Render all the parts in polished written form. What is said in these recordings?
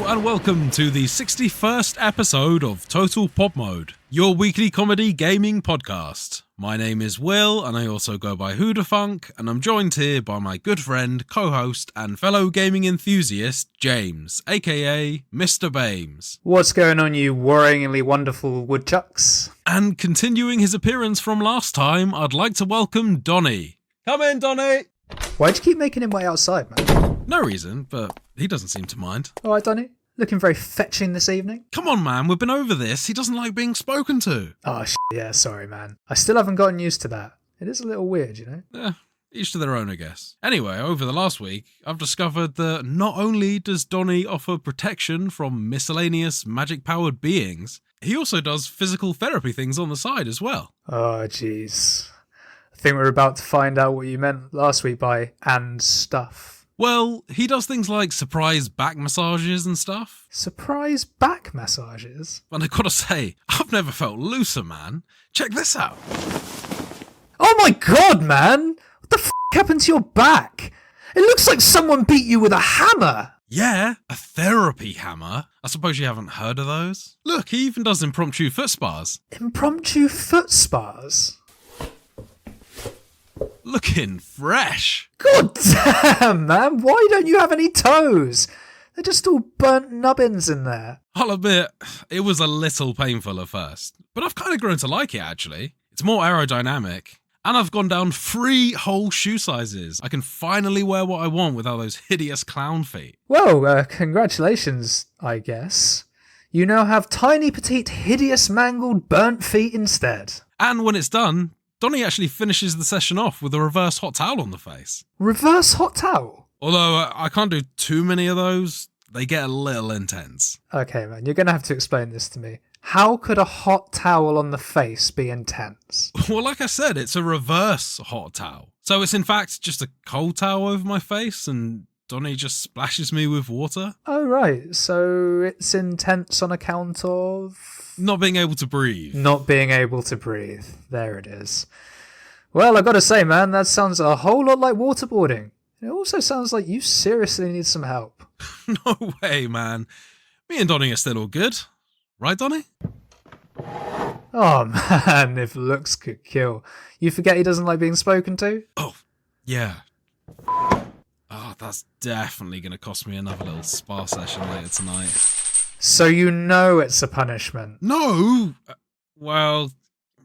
and welcome to the 61st episode of Total Pop Mode, your weekly comedy gaming podcast. My name is Will, and I also go by Hoodafunk, and I'm joined here by my good friend, co-host, and fellow gaming enthusiast, James, aka Mr. Bames. What's going on, you worryingly wonderful woodchucks? And continuing his appearance from last time, I'd like to welcome Donny. Come in, Donny! Why'd you keep making him wait outside, man? No reason, but he doesn't seem to mind. Alright, Donny. Looking very fetching this evening. Come on, man, we've been over this. He doesn't like being spoken to. Oh, yeah, sorry, man. I still haven't gotten used to that. It is a little weird, you know? Yeah, each to their own, I guess. Anyway, over the last week, I've discovered that not only does Donny offer protection from miscellaneous magic-powered beings, he also does physical therapy things on the side as well. Oh, jeez. I think we're about to find out what you meant last week by "and stuff." Well, he does things like surprise back massages and stuff. Surprise back massages? And I gotta say, I've never felt looser, man. Check this out. Oh my god, man! What the f*** happened to your back? It looks like someone beat you with a hammer! Yeah, a therapy hammer. I suppose you haven't heard of those? Look, he even does impromptu foot spas. Impromptu foot spas? Looking fresh. God damn, man, why don't you have any toes? They're just all burnt nubbins in there. I'll admit, it was a little painful at first, but I've kind of grown to like it, actually. It's more aerodynamic, and I've gone down 3 whole shoe sizes. I can finally wear what I want without those hideous clown feet. Well, congratulations, I guess. You now have tiny, petite, hideous, mangled, burnt feet instead. And when it's done, Donny actually finishes the session off with a reverse hot towel on the face. Reverse hot towel? Although I can't do too many of those, they get a little intense. Okay, man, you're going to have to explain this to me. How could a hot towel on the face be intense? Well, like I said, it's a reverse hot towel. So it's in fact just a cold towel over my face and Donny just splashes me with water. Oh, right. So it's intense on account of... Not being able to breathe. Not being able to breathe. There it is. Well, I gotta say, man, that sounds a whole lot like waterboarding. It also sounds like you seriously need some help. No way, man. Me and Donny are still all good. Right, Donny? Oh, man, if looks could kill. You forget he doesn't like being spoken to? Oh, yeah. Oh, that's definitely going to cost me another little spa session later tonight. So you know it's a punishment? No! Well,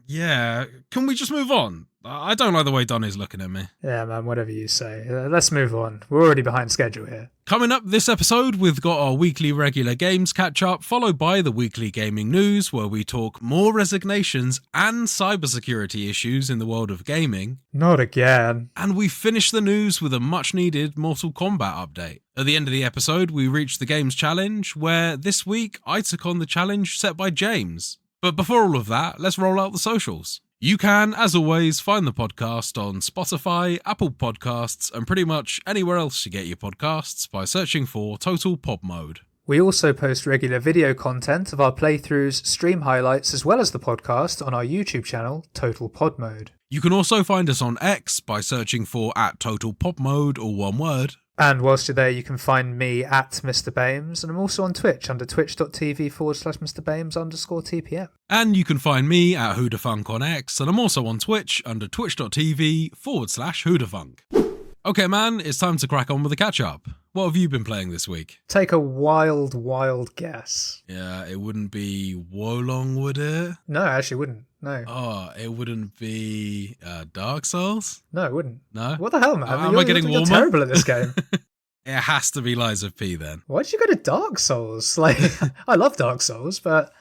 yeah. Can we just move on? I don't like the way Donny's looking at me. Yeah, man, whatever you say. Let's move on. We're already behind schedule here. Coming up this episode, we've got our weekly regular games catch-up, followed by the weekly gaming news, where we talk more resignations and cybersecurity issues in the world of gaming. Not again. And we finish the news with a much-needed Mortal Kombat update. At the end of the episode, we reach the games challenge, where this week I took on the challenge set by James. But before all of that, let's roll out the socials. You can, as always, find the podcast on Spotify, Apple Podcasts, and pretty much anywhere else you get your podcasts by searching for Total Pop Mode. We also post regular video content of our playthroughs, stream highlights, as well as the podcast on our YouTube channel, Total Pod Mode. You can also find us on X by searching for @TotalPopMode, or one word. And whilst you're there, you can find me at Mr. Bames, and I'm also on Twitch under twitch.tv/MrBames_TPM. And you can find me at Hoodafunk on X, and I'm also on Twitch under twitch.tv/Hoodafunk. Okay, man, it's time to crack on with the catch-up. What have you been playing this week? Take a wild, wild guess. Yeah, it wouldn't be Wolong, would it? No, it actually wouldn't. No. Oh, it wouldn't be Dark Souls? No, it wouldn't. No? What the hell, man? Am I getting you're warmer? terrible at this game. It has to be Lies of P then. Why'd you go to Dark Souls? Like, I love Dark Souls, but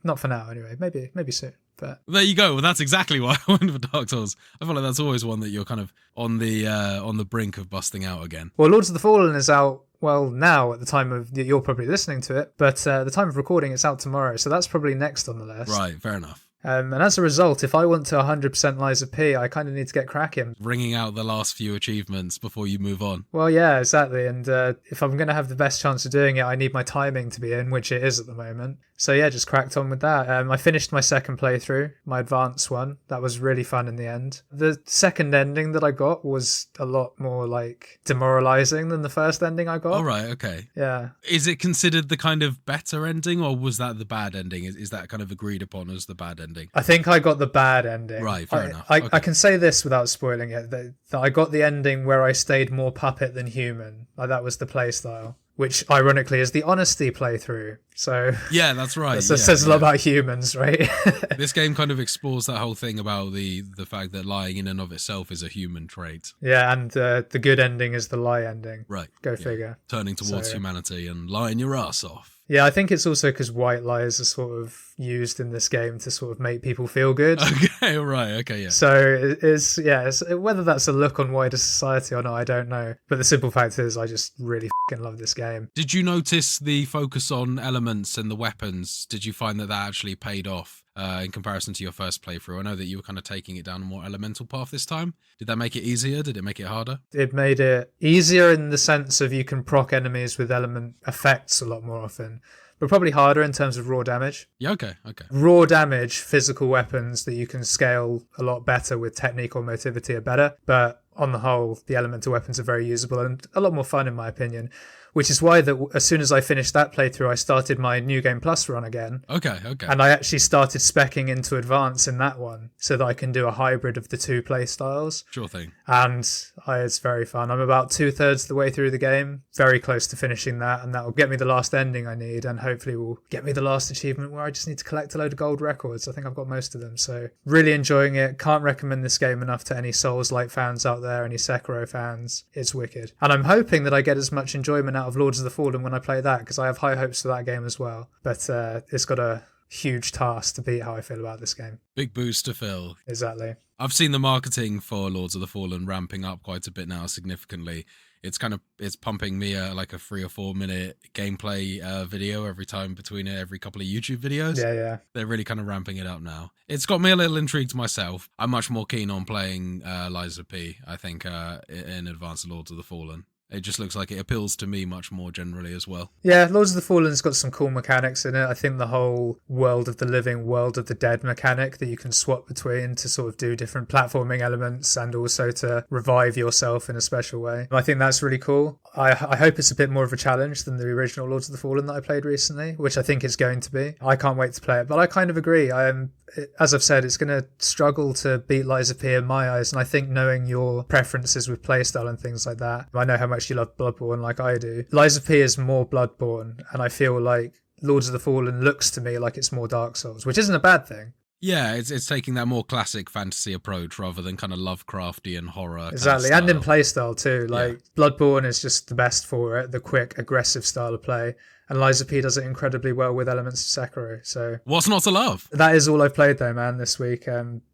not for now anyway. Maybe soon. But there you go. Well, that's exactly why I went for Dark Souls. I feel like that's always one that you're kind of on the brink of busting out again. Well, Lords of the Fallen is out, well, now at the time of you're probably listening to it, but the time of recording it's out tomorrow, so that's probably next on the list. Right, fair enough. And as a result, if I want to 100% Lies of P, I kind of need to get cracking. Ringing out the last few achievements before you move on. Well, yeah, exactly. And if I'm going to have the best chance of doing it, I need my timing to be in, which it is at the moment. So yeah, just cracked on with that. I finished my second playthrough, my advanced one. That was really fun in the end. The second ending that I got was a lot more like demoralizing than the first ending I got. All right, okay. Yeah. Is it considered the kind of better ending, or was that the bad ending? Is that kind of agreed upon as the bad ending? I think I got the bad ending. Right, fair enough. I Okay. can say this without spoiling it, that I got the ending where I stayed more puppet than human. Like, that was the play style, which ironically is the honesty playthrough. So Yeah, that's right. that says a lot about humans, right? This game kind of explores that whole thing about the fact that lying in and of itself is a human trait. Yeah, and the good ending is the lie ending. Right. Go figure. Turning towards humanity and lying your ass off. Yeah, I think it's also because white lies are sort of used in this game to sort of make people feel good. Okay, right, okay, yeah. So it's whether that's a look on wider society or not, I don't know. But the simple fact is, I just really fucking love this game. Did you notice the focus on elements and the weapons? Did you find that actually paid off in comparison to your first playthrough? I know that you were kind of taking it down a more elemental path this time. Did that make it easier? Did it make it harder? It made it easier in the sense of you can proc enemies with element effects a lot more often, but probably harder in terms of raw damage. Yeah, okay. Raw damage, physical weapons that you can scale a lot better with technique or motivity are better, but on the whole, the elemental weapons are very usable and a lot more fun in my opinion. Which is why that as soon as I finished that playthrough, I started my New Game Plus run again. Okay. And I actually started specking into Advance in that one so that I can do a hybrid of the two play styles. Sure thing. And it's very fun. I'm about 2/3 the way through the game, very close to finishing that, and that will get me the last ending I need, and hopefully will get me the last achievement where I just need to collect a load of gold records. I think I've got most of them, so really enjoying it. Can't recommend this game enough to any Souls-like fans out there, any Sekiro fans. It's wicked. And I'm hoping that I get as much enjoyment out of Lords of the Fallen when I play that, because I have high hopes for that game as well. But it's got a huge task to beat how I feel about this game. Big boost to fill. Exactly. I've seen the marketing for Lords of the Fallen ramping up quite a bit now, significantly. It's pumping me like a 3 or 4 minute gameplay video every time between every couple of YouTube videos. Yeah. They're really kind of ramping it up now. It's got me a little intrigued myself. I'm much more keen on playing Lies of P, I think, in advance of Lords of the Fallen. It just looks like it appeals to me much more generally as well. Yeah, Lords of the Fallen's got some cool mechanics in it. I think the whole world of the living, world of the dead mechanic that you can swap between to sort of do different platforming elements and also to revive yourself in a special way. I think that's really cool. I hope it's a bit more of a challenge than the original Lords of the Fallen that I played recently, which I think it's going to be. I can't wait to play it, but I kind of agree. As I've said, it's going to struggle to beat Lies of P in my eyes, and I think knowing your preferences with playstyle and things like that, I know how much you love Bloodborne like I do. Lies of P is more Bloodborne, and I feel like Lords of the Fallen looks to me like it's more Dark Souls, which isn't a bad thing. Yeah, it's taking that more classic fantasy approach rather than kind of Lovecraftian horror. Exactly, kind of and in playstyle too. Like Bloodborne is just the best for it, the quick, aggressive style of play. And Lies of P does it incredibly well with elements of Sekiro. So what's not to love? That is all I've played though, man, this week.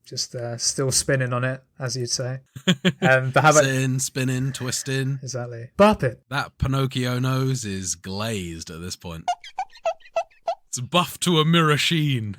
Just still spinning on it, as you'd say. But how about spinning, twisting. Exactly. Bop it. That Pinocchio nose is glazed at this point. It's buffed to a mirror sheen.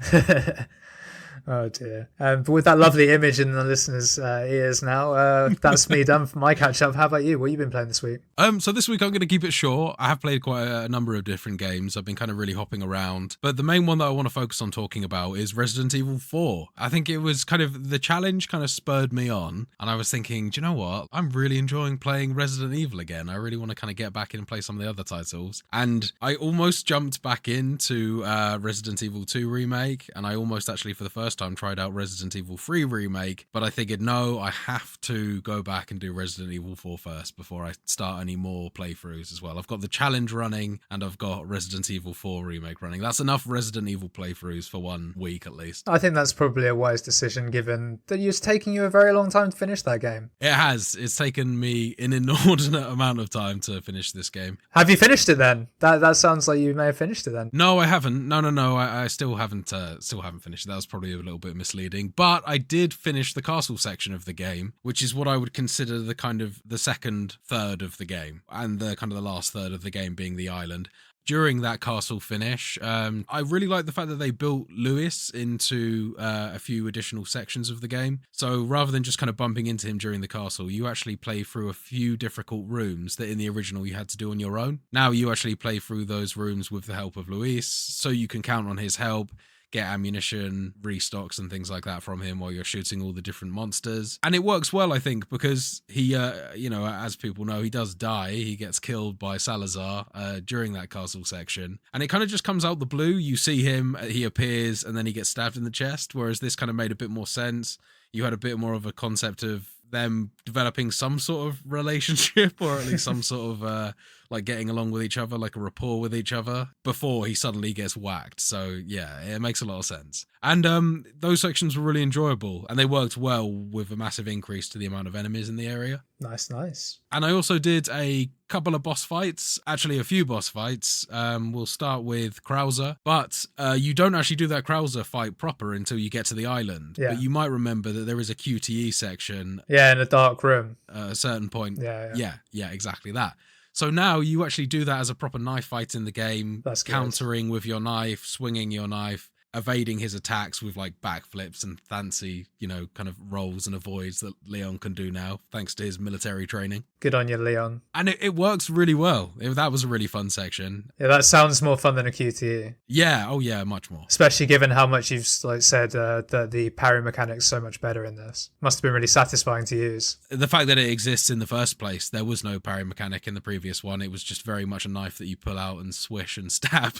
Oh dear. But with that lovely image in the listeners' ears now, that's me done for my catch up. How about you? What have you been playing this week? So this week I'm going to keep it short. I have played quite a number of different games. I've been kind of really hopping around. But the main one that I want to focus on talking about is Resident Evil 4. I think it was kind of, the challenge kind of spurred me on. And I was thinking, do you know what? I'm really enjoying playing Resident Evil again. I really want to kind of get back in and play some of the other titles. And I almost jumped back into Resident Evil 2 Remake. And I almost actually, for the first time, tried out Resident Evil 3 Remake, but I figured no, I have to go back and do Resident Evil 4 first before I start any more playthroughs as well. I've got the challenge running and I've got Resident Evil 4 Remake running. That's enough Resident Evil playthroughs for 1 week at least. I think that's probably a wise decision given that it's taking you a very long time to finish that game. It has. It's taken me an inordinate amount of time to finish this game. Have you finished it then? That sounds like you may have finished it then. No, I haven't. No. I still haven't finished it. That was probably a little bit misleading, but I did finish the castle section of the game, which is what I would consider the kind of the second third of the game, and the kind of the last third of the game being the island. during that castle finish. I really like the fact that they built Lewis into a few additional sections of the game. So rather than just kind of bumping into him during the castle, you actually play through a few difficult rooms that in the original you had to do on your own. Now you actually play through those rooms with the help of Luis, so you can count on his help, get ammunition, restocks and things like that from him while you're shooting all the different monsters. And it works well, I think, because he, as people know, he does die. He gets killed by Salazar during that castle section. And it kind of just comes out the blue. You see him, he appears, and then he gets stabbed in the chest, whereas this kind of made a bit more sense. You had a bit more of a concept of them developing some sort of relationship, or at least some sort of like getting along with each other, like a rapport with each other, before he suddenly gets whacked. So yeah, it makes a lot of sense. And those sections were really enjoyable, and they worked well with a massive increase to the amount of enemies in the area. Nice. And I also did a couple of boss fights, actually a few boss fights. We'll start with Krauser, but you don't actually do that Krauser fight proper until you get to the island. Yeah. But you might remember that there is a QTE section. Yeah, in a dark room. At a certain point. Yeah, exactly that. So now you actually do that as a proper knife fight in the game. That's good. Countering with your knife, swinging your knife, evading his attacks with like backflips and fancy, kind of rolls and avoids that Leon can do now, thanks to his military training. Good on you, Leon. And it works really well. That was a really fun section. Yeah, that sounds more fun than a QTE. Yeah, oh yeah, much more. Especially given how much you've said that the parry mechanic's so much better in this. Must have been really satisfying to use. The fact that it exists in the first place, there was no parry mechanic in the previous one. It was just very much a knife that you pull out and swish and stab.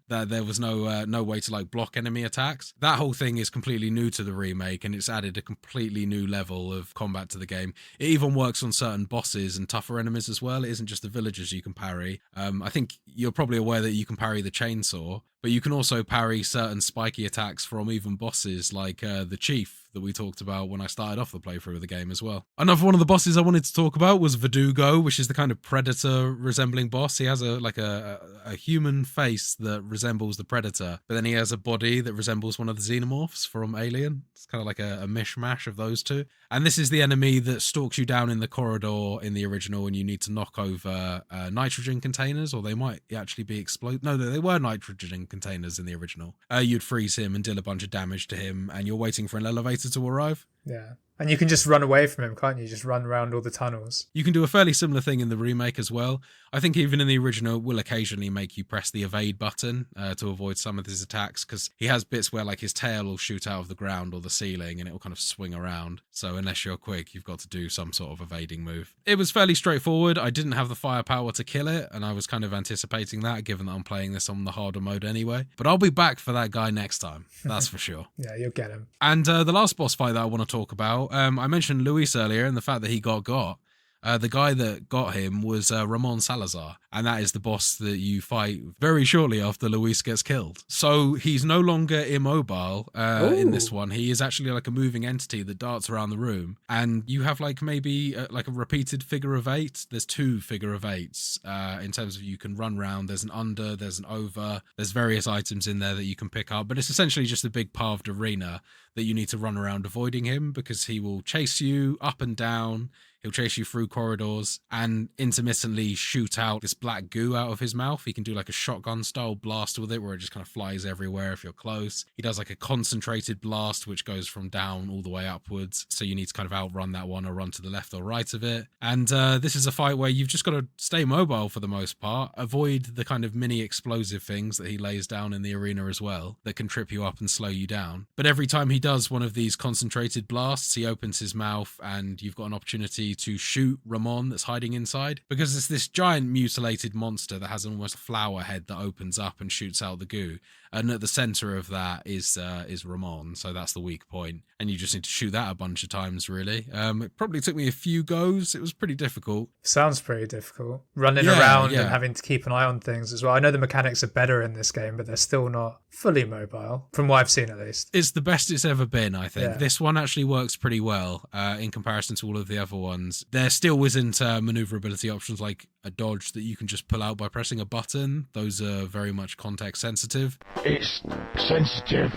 That there was no way to like block enemy attacks. That whole thing is completely new to the remake, and it's added a completely new level of combat to the game. It even works on certain bosses and tougher enemies as well. It isn't just the villagers you can parry. I think you're probably aware that you can parry the chainsaw, but you can also parry certain spiky attacks from even bosses like the Chief that we talked about when I started off the playthrough of the game as well. Another one of the bosses I wanted to talk about was Verdugo, which is the kind of predator resembling boss. He has a human face that resembles the predator, but then he has a body that resembles one of the xenomorphs from Alien. It's kind of like a mishmash of those two. And this is the enemy that stalks you down in the corridor in the original, and you need to knock over nitrogen containers, or they might actually be explode. No, they were nitrogen containers in the original. You'd freeze him and deal a bunch of damage to him, and you're waiting for an elevator to arrive. Yeah. And you can just run away from him, can't you? Just run around all the tunnels. You can do a fairly similar thing in the remake as well. I think even in the original, it will occasionally make you press the evade button to avoid some of his attacks, because he has bits where like his tail will shoot out of the ground or the ceiling and it will kind of swing around. So unless you're quick, you've got to do some sort of evading move. It was fairly straightforward. I didn't have the firepower to kill it, and I was kind of anticipating that, given that I'm playing this on the harder mode anyway. But I'll be back for that guy next time. That's for sure. Yeah, you'll get him. And the last boss fight that I want to talk about, I mentioned Luis earlier and the fact that he got. The guy that got him was Ramon Salazar, and that is the boss that you fight very shortly after Luis gets killed. So he's no longer immobile in this one. He is actually like a moving entity that darts around the room, and you have like maybe like a repeated figure of eight. There's 2 figure of eights in terms of you can run around. There's an under, there's an over, there's various items in there that you can pick up, but it's essentially just a big paved arena that you need to run around avoiding him, because he will chase you up and down. He'll chase you through corridors and intermittently shoot out this black goo out of his mouth. He can do like a shotgun style blast with it, where it just kind of flies everywhere if you're close. He does like a concentrated blast, which goes from down all the way upwards. So you need to kind of outrun that one or run to the left or right of it. And this is a fight where you've just got to stay mobile for the most part. Avoid the kind of mini explosive things that he lays down in the arena as well, that can trip you up and slow you down. But every time he does one of these concentrated blasts, he opens his mouth and you've got an opportunity to shoot Ramon that's hiding inside, because it's this giant mutilated monster that has almost a flower head that opens up and shoots out the goo, and at the center of that is Ramon, so that's the weak point, and you just need to shoot that a bunch of times really. It probably took me a few goes. It was pretty difficult. Sounds pretty difficult, running around and having to keep an eye on things as well. I know the mechanics are better in this game, but they're still not fully mobile, from what I've seen at least. It's the best it's ever been, I think. Yeah. This one actually works pretty well in comparison to all of the other ones. There still isn't maneuverability options like a dodge that you can just pull out by pressing a button. Those are very much context sensitive. It's sensitive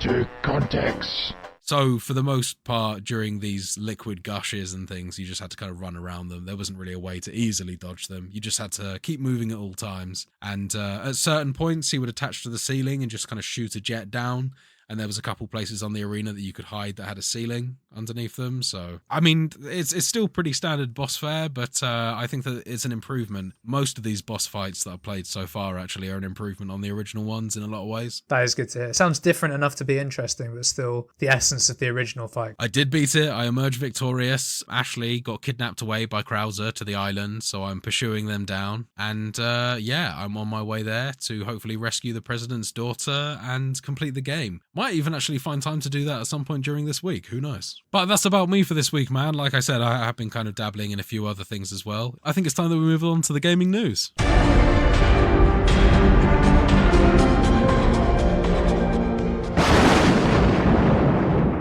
to context. So for the most part, during these liquid gushes and things, you just had to kind of run around them. There wasn't really a way to easily dodge them. You just had to keep moving at all times. And at certain points, he would attach to the ceiling and just kind of shoot a jet down. And there was a couple places on the arena that you could hide that had a ceiling underneath them. So, I mean, it's still pretty standard boss fare, but I think that it's an improvement. Most of these boss fights that I've played so far actually are an improvement on the original ones in a lot of ways. That is good to hear. It sounds different enough to be interesting, but still the essence of the original fight. I did beat it. I emerged victorious. Ashley got kidnapped away by Krauser to the island, so I'm pursuing them down. And I'm on my way there to hopefully rescue the president's daughter and complete the game. Might even actually find time to do that at some point during this week. Who knows? But that's about me for this week, man. Like I said, I have been kind of dabbling in a few other things as well. I think it's time that we move on to the gaming news.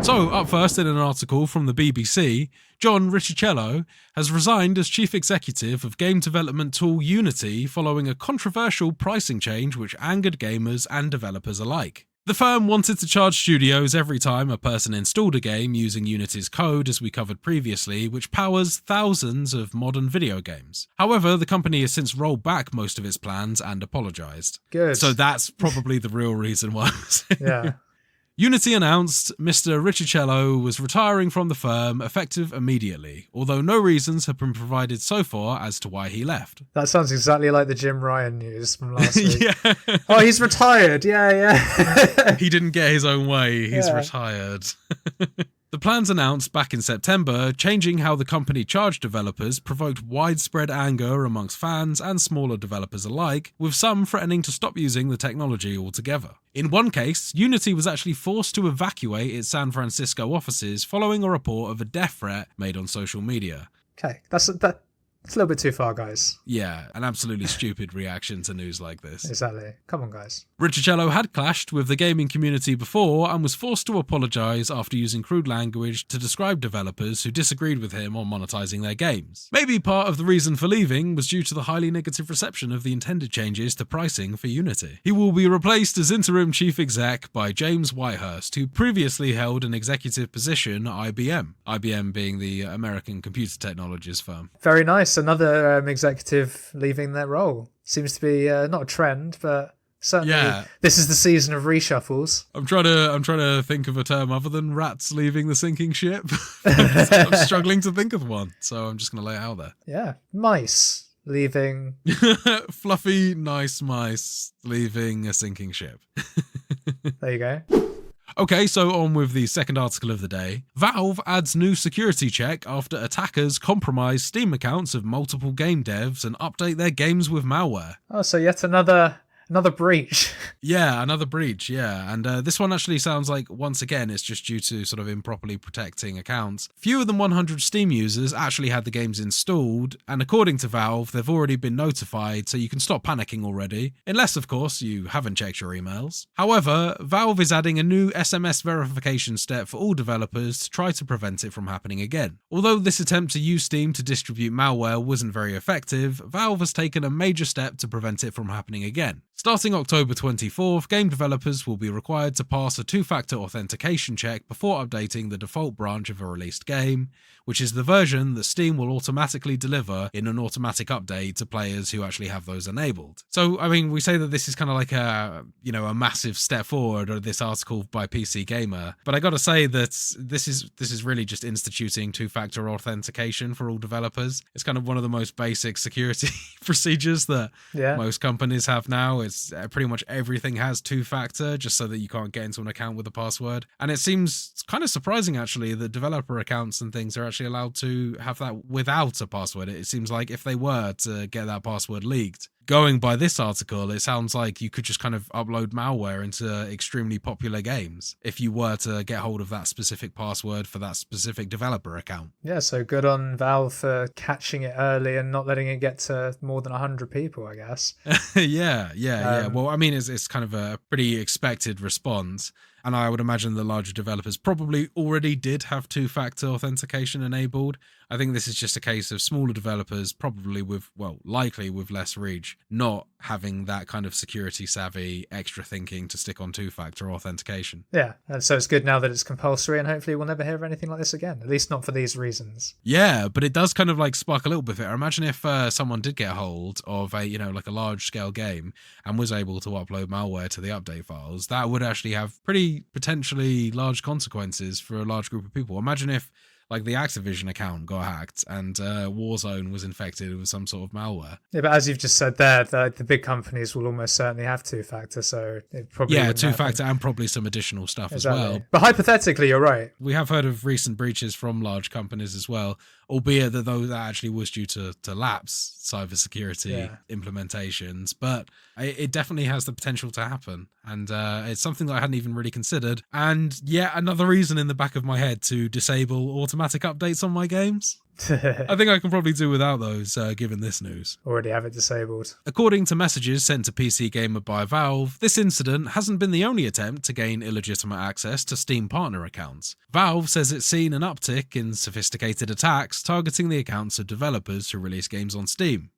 So, up first in an article from the BBC, John Riccicello has resigned as chief executive of game development tool Unity following a controversial pricing change which angered gamers and developers alike. The firm wanted to charge studios every time a person installed a game using Unity's code, as we covered previously, which powers thousands of modern video games. However, the company has since rolled back most of its plans and apologised. Good. So that's probably the real reason why. Yeah. Unity announced Mr. Riccicello was retiring from the firm effective immediately, although no reasons have been provided so far as to why he left. That sounds exactly like the Jim Ryan news from last week. Yeah. Oh, he's retired. Yeah. He didn't get his own way. He's Yeah. retired. The plans announced back in September, changing how the company charged developers, provoked widespread anger amongst fans and smaller developers alike, with some threatening to stop using the technology altogether. In one case, Unity was actually forced to evacuate its San Francisco offices following a report of a death threat made on social media. Okay, that's a little bit too far, guys. Yeah, an absolutely stupid reaction to news like this. Exactly. Come on, guys. Riccicello had clashed with the gaming community before and was forced to apologise after using crude language to describe developers who disagreed with him on monetising their games. Maybe part of the reason for leaving was due to the highly negative reception of the intended changes to pricing for Unity. He will be replaced as interim chief exec by James Whitehurst, who previously held an executive position at IBM. IBM being the American computer technologies firm. Very nice. Another executive leaving their role. Seems to be not a trend, but certainly this is the season of reshuffles. I'm trying to think of a term other than rats leaving the sinking ship. I'm struggling to think of one, so I'm just going to lay it out there. Yeah, mice leaving. Fluffy, nice mice leaving a sinking ship. There you go. Okay, so on with the second article of the day. Valve adds new security check after attackers compromise Steam accounts of multiple game devs and update their games with malware. Oh, so yet another breach. Yeah, another breach, yeah. And this one actually sounds like, once again, it's just due to sort of improperly protecting accounts. Fewer than 100 Steam users actually had the games installed, and according to Valve, they've already been notified, so you can stop panicking already, unless, of course, you haven't checked your emails. However, Valve is adding a new SMS verification step for all developers to try to prevent it from happening again. Although this attempt to use Steam to distribute malware wasn't very effective, Valve has taken a major step to prevent it from happening again. Starting October 24th, game developers will be required to pass a two-factor authentication check before updating the default branch of a released game, which is the version that Steam will automatically deliver in an automatic update to players who actually have those enabled. So, I mean, we say that this is kind of like a massive step forward, or this article by PC Gamer, but I gotta say that this is really just instituting two-factor authentication for all developers. It's kind of one of the most basic security procedures that most companies have now. It's pretty much everything has two-factor, just so that you can't get into an account with a password. And it seems kind of surprising, actually, that developer accounts and things are actually allowed to have that without a password. It seems like if they were to get that password leaked, going by this article, it sounds like you could just kind of upload malware into extremely popular games if you were to get hold of that specific password for that specific developer account. Yeah, so good on Valve for catching it early and not letting it get to more than 100 people, I guess. Yeah. Well, I mean, it's kind of a pretty expected response. And I would imagine the larger developers probably already did have two-factor authentication enabled. I think this is just a case of smaller developers, probably likely with less reach, not having that kind of security savvy, extra thinking to stick on two-factor authentication. Yeah, and so it's good now that it's compulsory, and hopefully we'll never hear of anything like this again, at least not for these reasons. Yeah, but it does kind of like spark a little bit of it. Imagine if someone did get hold of a, like a large-scale game and was able to upload malware to the update files. That would actually have pretty potentially large consequences for a large group of people. Imagine if like the Activision account got hacked and Warzone was infected with some sort of malware. Yeah, but as you've just said there, the big companies will almost certainly have two-factor, so it probably two-factor and probably some additional stuff as well. But hypothetically, you're right. We have heard of recent breaches from large companies as well, albeit that that actually was due to lapse cybersecurity implementations. But it definitely has the potential to happen. And it's something that I hadn't even really considered. And yet another reason in the back of my head to disable automatic updates on my games. I think I can probably do without those, given this news. Already have it disabled. According to messages sent to PC Gamer by Valve, this incident hasn't been the only attempt to gain illegitimate access to Steam partner accounts. Valve says it's seen an uptick in sophisticated attacks targeting the accounts of developers who release games on Steam.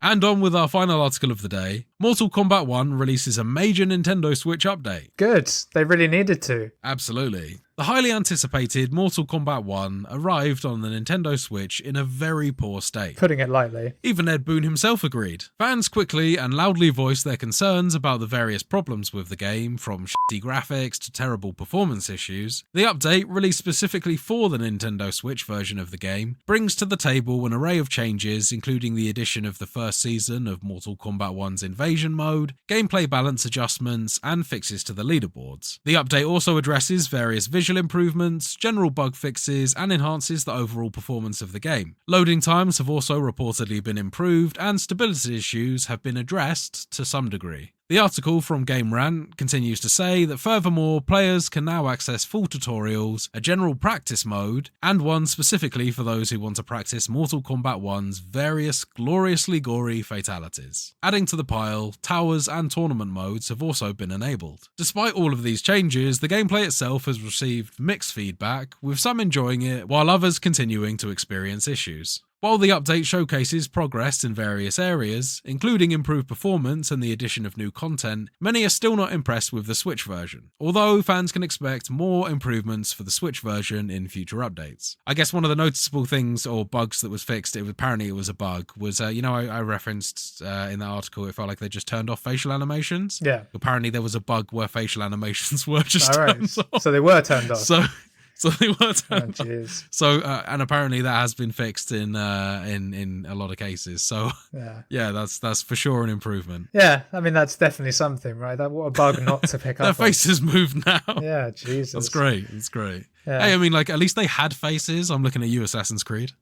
And on with our final article of the day, Mortal Kombat 1 releases a major Nintendo Switch update. Good, they really needed to. Absolutely. The highly anticipated Mortal Kombat 1 arrived on the Nintendo Switch in a very poor state. Putting it lightly. Even Ed Boon himself agreed. Fans quickly and loudly voiced their concerns about the various problems with the game, from shitty graphics to terrible performance issues. The update, released specifically for the Nintendo Switch version of the game, brings to the table an array of changes, including the addition of the first season of Mortal Kombat 1's Invasion mode, gameplay balance adjustments, and fixes to the leaderboards. The update also addresses various visual improvements, general bug fixes, and enhances the overall performance of the game. Loading times have also reportedly been improved, and stability issues have been addressed to some degree. The article from Game Rant continues to say that furthermore, players can now access full tutorials, a general practice mode, and one specifically for those who want to practice Mortal Kombat 1's various gloriously gory fatalities. Adding to the pile, towers and tournament modes have also been enabled. Despite all of these changes, the gameplay itself has received mixed feedback, with some enjoying it while others continuing to experience issues. While the update showcases progress in various areas, including improved performance and the addition of new content, many are still not impressed with the Switch version, although fans can expect more improvements for the Switch version in future updates. I guess one of the noticeable things or bugs that was fixed, apparently it was a bug, was, I referenced in that article, it felt like they just turned off facial animations. Yeah. Apparently there was a bug where facial animations were just turned off. So they were turned off. So they were turned off. So and apparently that has been fixed in a lot of cases. So yeah, that's for sure an improvement. Yeah, I mean that's definitely something, right? What a bug not to pick up. Their faces move now. Yeah, Jesus. That's great. It's great. Yeah. Hey, I mean, like, at least they had faces. I'm looking at you, Assassin's Creed.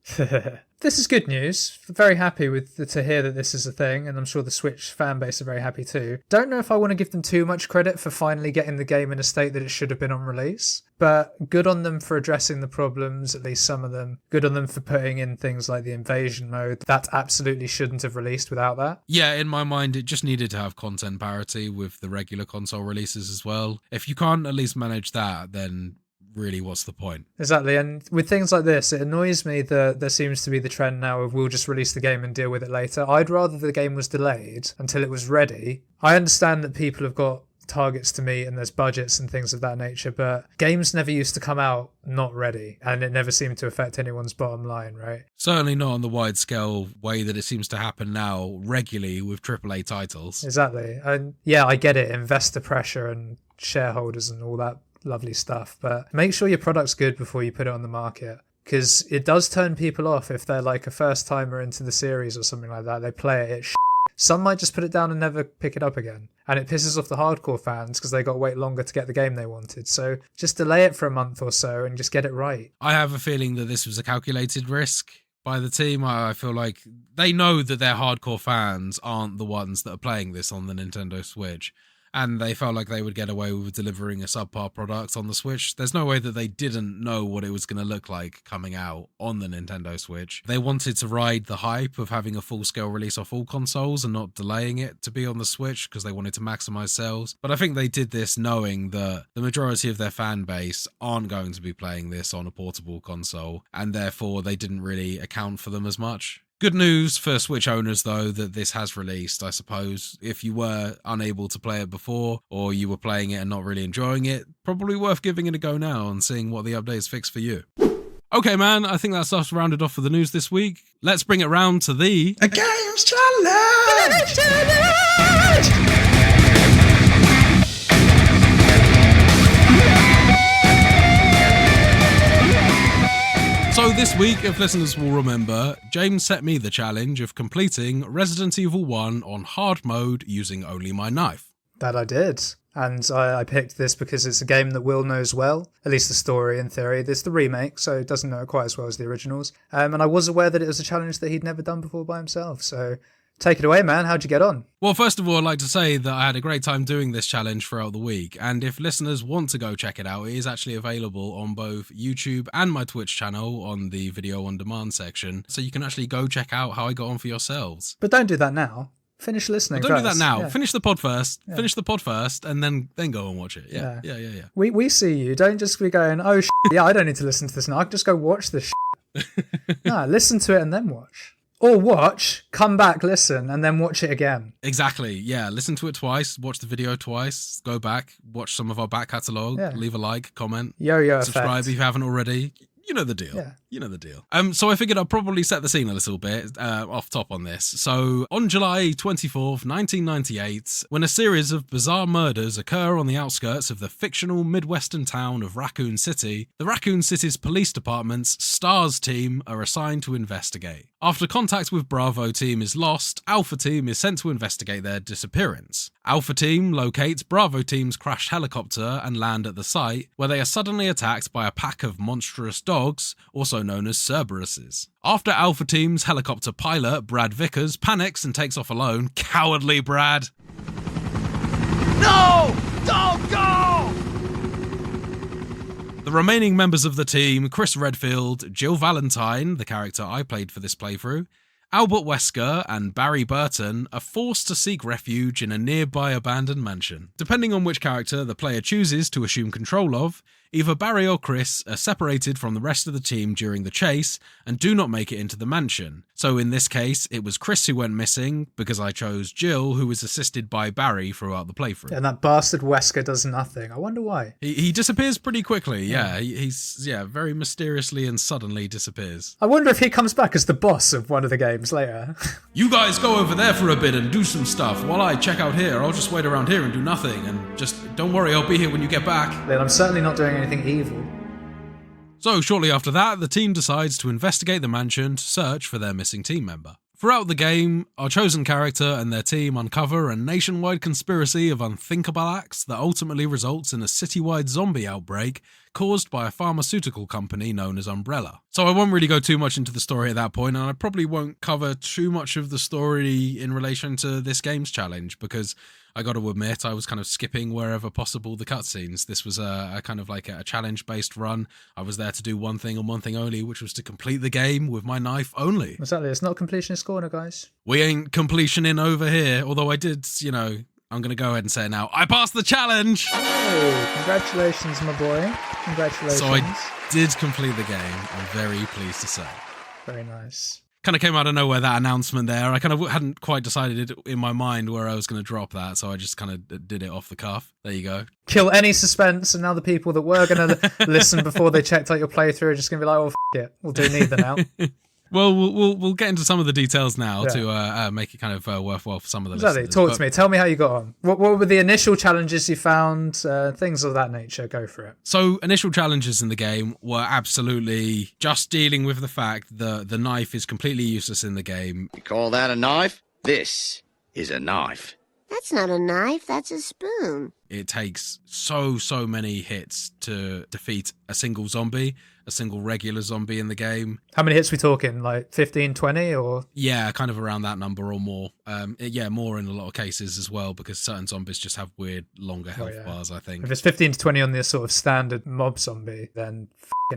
This is good news. Very happy to hear that this is a thing, and I'm sure the Switch fan base are very happy too. Don't know if I want to give them too much credit for finally getting the game in a state that it should have been on release, but good on them for addressing the problems, at least some of them. Good on them for putting in things like the Invasion mode. That absolutely shouldn't have released without that. Yeah, in my mind, it just needed to have content parity with the regular console releases as well. If you can't at least manage that, then really, what's the point? Exactly, and with things like this, it annoys me that there seems to be the trend now of we'll just release the game and deal with it later. I'd rather the game was delayed until it was ready. I understand that people have got targets to meet and there's budgets and things of that nature, but games never used to come out not ready, and it never seemed to affect anyone's bottom line, right? Certainly not on the wide scale way that it seems to happen now regularly with AAA titles. Exactly, and yeah, I get it, investor pressure and shareholders and all that lovely stuff, but make sure your product's good before you put it on the market, because it does turn people off if they're like a first timer into the series or something like that. They play it, it's some might just put it down and never pick it up again, and it pisses off the hardcore fans because they got to wait longer to get the game they wanted. So just delay it for a month or so and just get it right. I have a feeling that this was a calculated risk by the team. I feel like they know that their hardcore fans aren't the ones that are playing this on the Nintendo Switch. and they felt like they would get away with delivering a subpar product on the Switch. There's no way that they didn't know what it was going to look like coming out on the Nintendo Switch. They wanted to ride the hype of having a full-scale release off all consoles and not delaying it to be on the Switch because they wanted to maximize sales. But I think they did this knowing that the majority of their fan base aren't going to be playing this on a portable console, and therefore they didn't really account for them as much. Good news for Switch owners, though, that this has released, I suppose. If you were unable to play it before, or you were playing it and not really enjoying it, probably worth giving it a go now and seeing what the updates fix for you. Okay, man, I think that stuff's rounded off for the news this week. Let's bring it round to the... A Games Challenge! So this week, if listeners will remember, James set me the challenge of completing Resident Evil 1 on hard mode using only my knife. That I did. And I picked this because it's a game that Will knows well, at least the story in theory. There's the remake, so he doesn't know it quite as well as the originals. And I was aware that it was a challenge that he'd never done before by himself, so... Take it away, man. How'd you get on? Well, first of all, I'd like to say that I had a great time doing this challenge throughout the week, and if listeners want to go check it out, it is actually available on both YouTube and my Twitch channel on the video on demand section, so you can actually go check out how I got on for yourselves. But don't do that now. Finish listening Don't first. do that now. Yeah. Finish the pod first. Yeah. Finish the pod first, and then go and watch it. Yeah. We see you. Don't just be going, oh, yeah, I don't need to listen to this now. I can just go watch this No, listen to it and then watch. Or watch, come back, listen, and then watch it again. Exactly, yeah. Listen to it twice, watch the video twice, go back, watch some of our back catalogue, leave a like, comment, Yo-yo subscribe effect. if you haven't already. You know the deal. Yeah. You know the deal. So I figured I'd probably set the scene a little bit off top on this. So on July 24th, 1998, when a series of bizarre murders occur on the outskirts of the fictional Midwestern town of Raccoon City, the Raccoon City's police department's STARS team are assigned to investigate. After contact with Bravo team is lost, Alpha team is sent to investigate their disappearance. Alpha team locates Bravo team's crashed helicopter and land at the site, where they are suddenly attacked by a pack of monstrous dogs, also known as Cerberuses. After Alpha team's helicopter pilot, Brad Vickers, panics and takes off alone. Cowardly Brad! No! Don't go! The remaining members of the team, Chris Redfield, Jill Valentine, the character I played for this playthrough, Albert Wesker and Barry Burton, are forced to seek refuge in a nearby abandoned mansion. Depending on which character the player chooses to assume control of, either Barry or Chris are separated from the rest of the team during the chase and do not make it into the mansion. So in this case, it was Chris who went missing because I chose Jill, who was assisted by Barry throughout the playthrough. And that bastard Wesker does nothing. I wonder why. He disappears pretty quickly, yeah. He's very mysteriously and suddenly disappears. I wonder if he comes back as the boss of one of the games later. You guys go over there for a bit and do some stuff while I check out here. I'll just wait around here and do nothing, and just don't worry, I'll be here when you get back. Then I'm certainly not doing anything evil. So shortly after that, the team decides to investigate the mansion to search for their missing team member. Throughout the game, our chosen character and their team uncover a nationwide conspiracy of unthinkable acts that ultimately results in a citywide zombie outbreak caused by a pharmaceutical company known as Umbrella. So I won't really go too much into the story at that point, and I probably won't cover too much of the story in relation to this game's challenge, because I got to admit, I was kind of skipping wherever possible the cutscenes. This was a kind of like a challenge-based run. I was there to do one thing and one thing only, which was to complete the game with my knife only. Exactly, it's not completionist corner, guys. We ain't completioning over here, although I did, I'm going to go ahead and say it now. I passed the challenge! Oh, congratulations, my boy. Congratulations. So I did complete the game, I'm very pleased to say. Very nice. Kind of came out of nowhere, that announcement there. I kind of hadn't quite decided in my mind where I was going to drop that, so I just kind of did it off the cuff. There you go. Kill any suspense, and now the people that were going to listen before they checked out your playthrough are just going to be like, oh, it, we'll do neither now. Well, we'll get into some of the details now to make it kind of worthwhile for some of the Exactly. listeners. Talk to me. Tell me how you got on. What were the initial challenges you found? Things of that nature. Go for it. So, initial challenges in the game were absolutely just dealing with the fact that the knife is completely useless in the game. You call that a knife? This is a knife. That's not a knife, that's a spoon. It takes so many hits to defeat a single zombie, a single regular zombie in the game. How many hits we talking? Like 15, 20 or? Yeah, kind of around that number or more. More in a lot of cases as well, because certain zombies just have weird longer health bars, I think. If it's 15 to 20 on the sort of standard mob zombie, then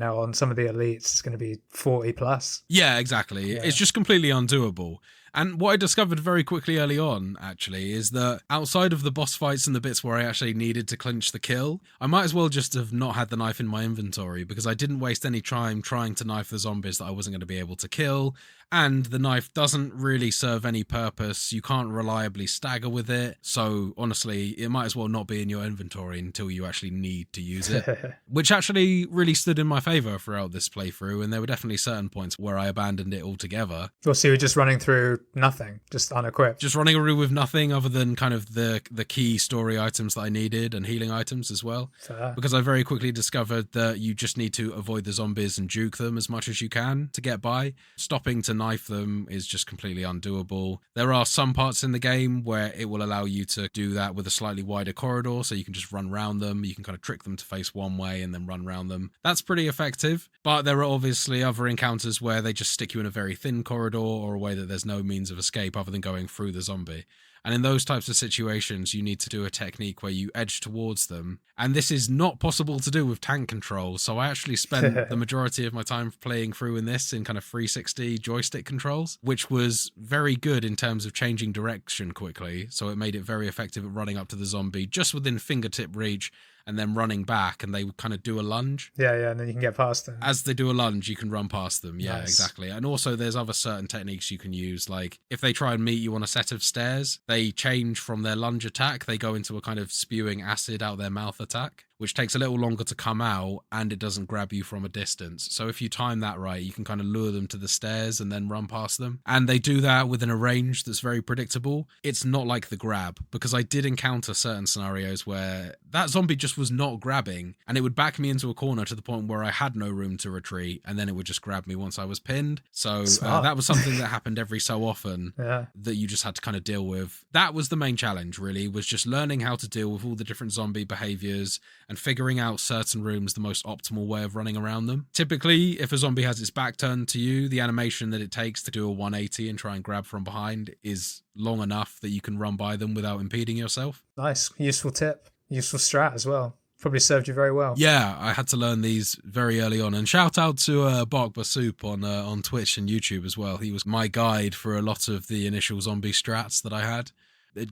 on some of the elites, it's going to be 40 plus. Yeah, exactly. Yeah. It's just completely undoable. And what I discovered very quickly early on, actually, is that outside of the boss fights and the bits where I actually needed to clinch the kill, I might as well just have not had the knife in my inventory, because I didn't waste any time trying to knife the zombies that I wasn't going to be able to kill. And the knife doesn't really serve any purpose. You can't reliably stagger with it. So honestly, it might as well not be in your inventory until you actually need to use it, which actually really stood in my favor throughout this playthrough. And there were definitely certain points where I abandoned it altogether. Well, so you were just running through nothing, just unequipped. Just running around with nothing other than kind of the key story items that I needed and healing items as well. Fair. Because I very quickly discovered that you just need to avoid the zombies and juke them as much as you can to get by. Stopping to knife them is just completely undoable. There are some parts in the game where it will allow you to do that with a slightly wider corridor, so you can just run around them. You can kind of trick them to face one way and then run around them. That's pretty effective, but there are obviously other encounters where they just stick you in a very thin corridor or a way that there's no means of escape other than going through the zombie. And in those types of situations, you need to do a technique where you edge towards them. And this is not possible to do with tank control. So I actually spent the majority of my time playing through in this in kind of 360 joystick controls, which was very good in terms of changing direction quickly. So it made it very effective at running up to the zombie just within fingertip reach and then running back, and they would kind of do a lunge. Yeah, and then you can get past them. As they do a lunge, you can run past them. Yeah, Nice. exactly. And also there's other certain techniques you can use, like if they try and meet you on a set of stairs, they change from their lunge attack, they go into a kind of spewing acid out their mouth attack, which takes a little longer to come out, and it doesn't grab you from a distance. So if you time that right, you can kind of lure them to the stairs and then run past them. And they do that within a range that's very predictable. It's not like the grab, because I did encounter certain scenarios where that zombie just was not grabbing, and it would back me into a corner to the point where I had no room to retreat, and then it would just grab me once I was pinned. So that was something that happened every so often that you just had to kind of deal with. That was the main challenge, really, was just learning how to deal with all the different zombie behaviors and figuring out certain rooms the most optimal way of running around them. Typically, if a zombie has its back turned to you, the animation that it takes to do a 180 and try and grab from behind is long enough that you can run by them without impeding yourself. Nice. Useful tip. Useful strat as well. Probably served you very well. Yeah, I had to learn these very early on. And shout out to Bark Basoup on Twitch and YouTube as well. He was my guide for a lot of the initial zombie strats that I had,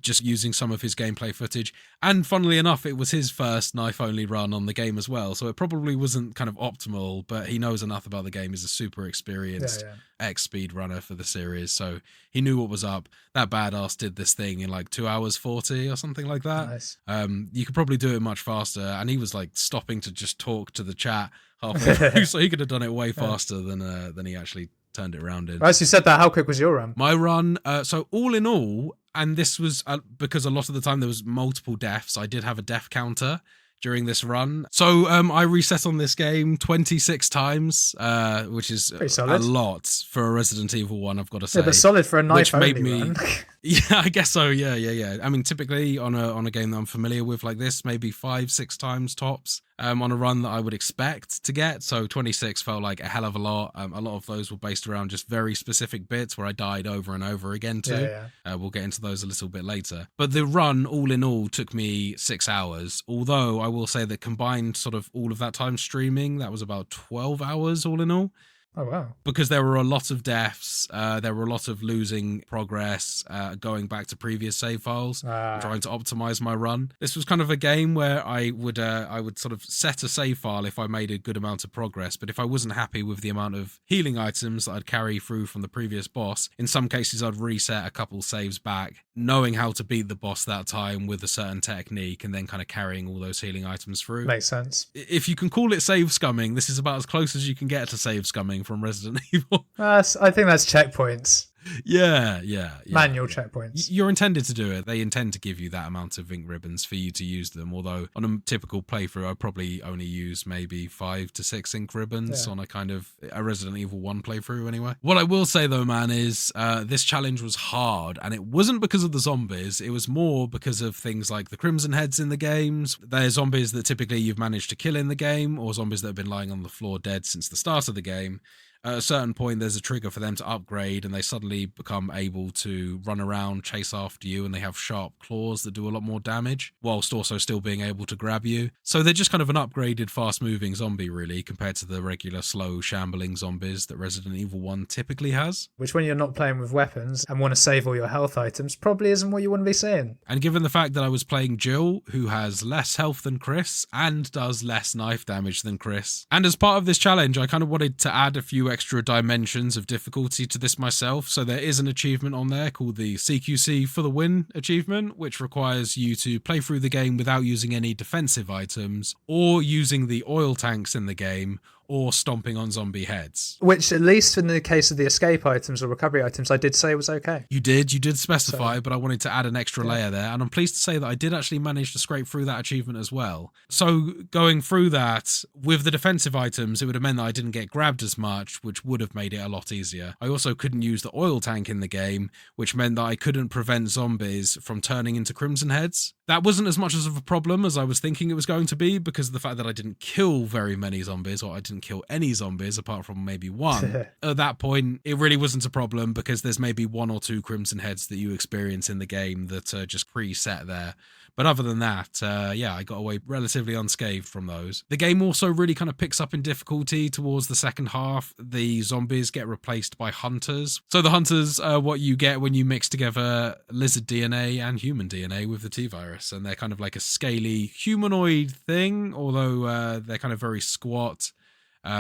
just using some of his gameplay footage. And funnily enough, it was his first knife-only run on the game as well, so it probably wasn't kind of optimal, but he knows enough about the game. He's a super experienced ex-speed runner for the series, so he knew what was up. That badass did this thing in like 2 hours 40 or something like that. Nice. You could probably do it much faster, and he was like stopping to just talk to the chat halfway through, so he could have done it way faster than he actually turned it around in. As you said that, how quick was your run? My run, so all in all, and this was because a lot of the time there was multiple deaths, I did have a death counter during this run. So I reset on this game 26 times, which is a lot for a Resident Evil one, I've got to say. Yeah, but solid for a knife only run. Yeah, I guess so. Yeah. I mean, typically on a game that I'm familiar with like this, maybe 5-6 times tops on a run that I would expect to get. So 26 felt like a hell of a lot. A lot of those were based around just very specific bits where I died over and over again too. We'll get into those a little bit later. But the run, all in all, took me 6 hours. Although I will say that combined sort of all of that time streaming, that was about 12 hours all in all. Oh, wow. Because there were a lot of deaths, there were a lot of losing progress, going back to previous save files, trying to optimize my run. This was kind of a game where I would sort of set a save file if I made a good amount of progress, but if I wasn't happy with the amount of healing items that I'd carry through from the previous boss, in some cases I'd reset a couple saves back, knowing how to beat the boss that time with a certain technique, and then kind of carrying all those healing items through. Makes sense. If you can call it save scumming, this is about as close as you can get to save scumming from Resident Evil. I think that's checkpoints. Yeah. Manual checkpoints. You're intended to do it. They intend to give you that amount of ink ribbons for you to use them. Although on a typical playthrough, I probably only use maybe 5 to 6 ink ribbons on a Resident Evil 1 playthrough anyway. What I will say though, man, is this challenge was hard, and it wasn't because of the zombies. It was more because of things like the Crimson Heads in the games. They're zombies that typically you've managed to kill in the game, or zombies that have been lying on the floor dead since the start of the game. At a certain point, there's a trigger for them to upgrade, and they suddenly become able to run around, chase after you, and they have sharp claws that do a lot more damage, whilst also still being able to grab you. So they're just kind of an upgraded, fast-moving zombie, really, compared to the regular, slow, shambling zombies that Resident Evil 1 typically has. Which, when you're not playing with weapons and want to save all your health items, probably isn't what you want to be saying. And given the fact that I was playing Jill, who has less health than Chris, and does less knife damage than Chris, and as part of this challenge, I kind of wanted to add a few extra dimensions of difficulty to this myself. So there is an achievement on there called the CQC for the win achievement, which requires you to play through the game without using any defensive items, or using the oil tanks in the game, or stomping on zombie heads. Which, at least in the case of the escape items or recovery items, I did say was okay. You did specify, but I wanted to add an extra layer there, and I'm pleased to say that I did actually manage to scrape through that achievement as well. So going through that, with the defensive items, it would have meant that I didn't get grabbed as much, which would have made it a lot easier. I also couldn't use the oil tank in the game, which meant that I couldn't prevent zombies from turning into Crimson Heads. That wasn't as much of a problem as I was thinking it was going to be, because of the fact that I didn't kill very many zombies, or I didn't kill any zombies apart from maybe one. At that point, it really wasn't a problem, because there's maybe 1 or 2 Crimson Heads that you experience in the game that are just preset there. But other than that, I got away relatively unscathed from those. The game also really kind of picks up in difficulty towards the second half. The zombies get replaced by hunters. So the hunters are what you get when you mix together lizard DNA and human DNA with the T-virus. And they're kind of like a scaly humanoid thing, although they're kind of very squat.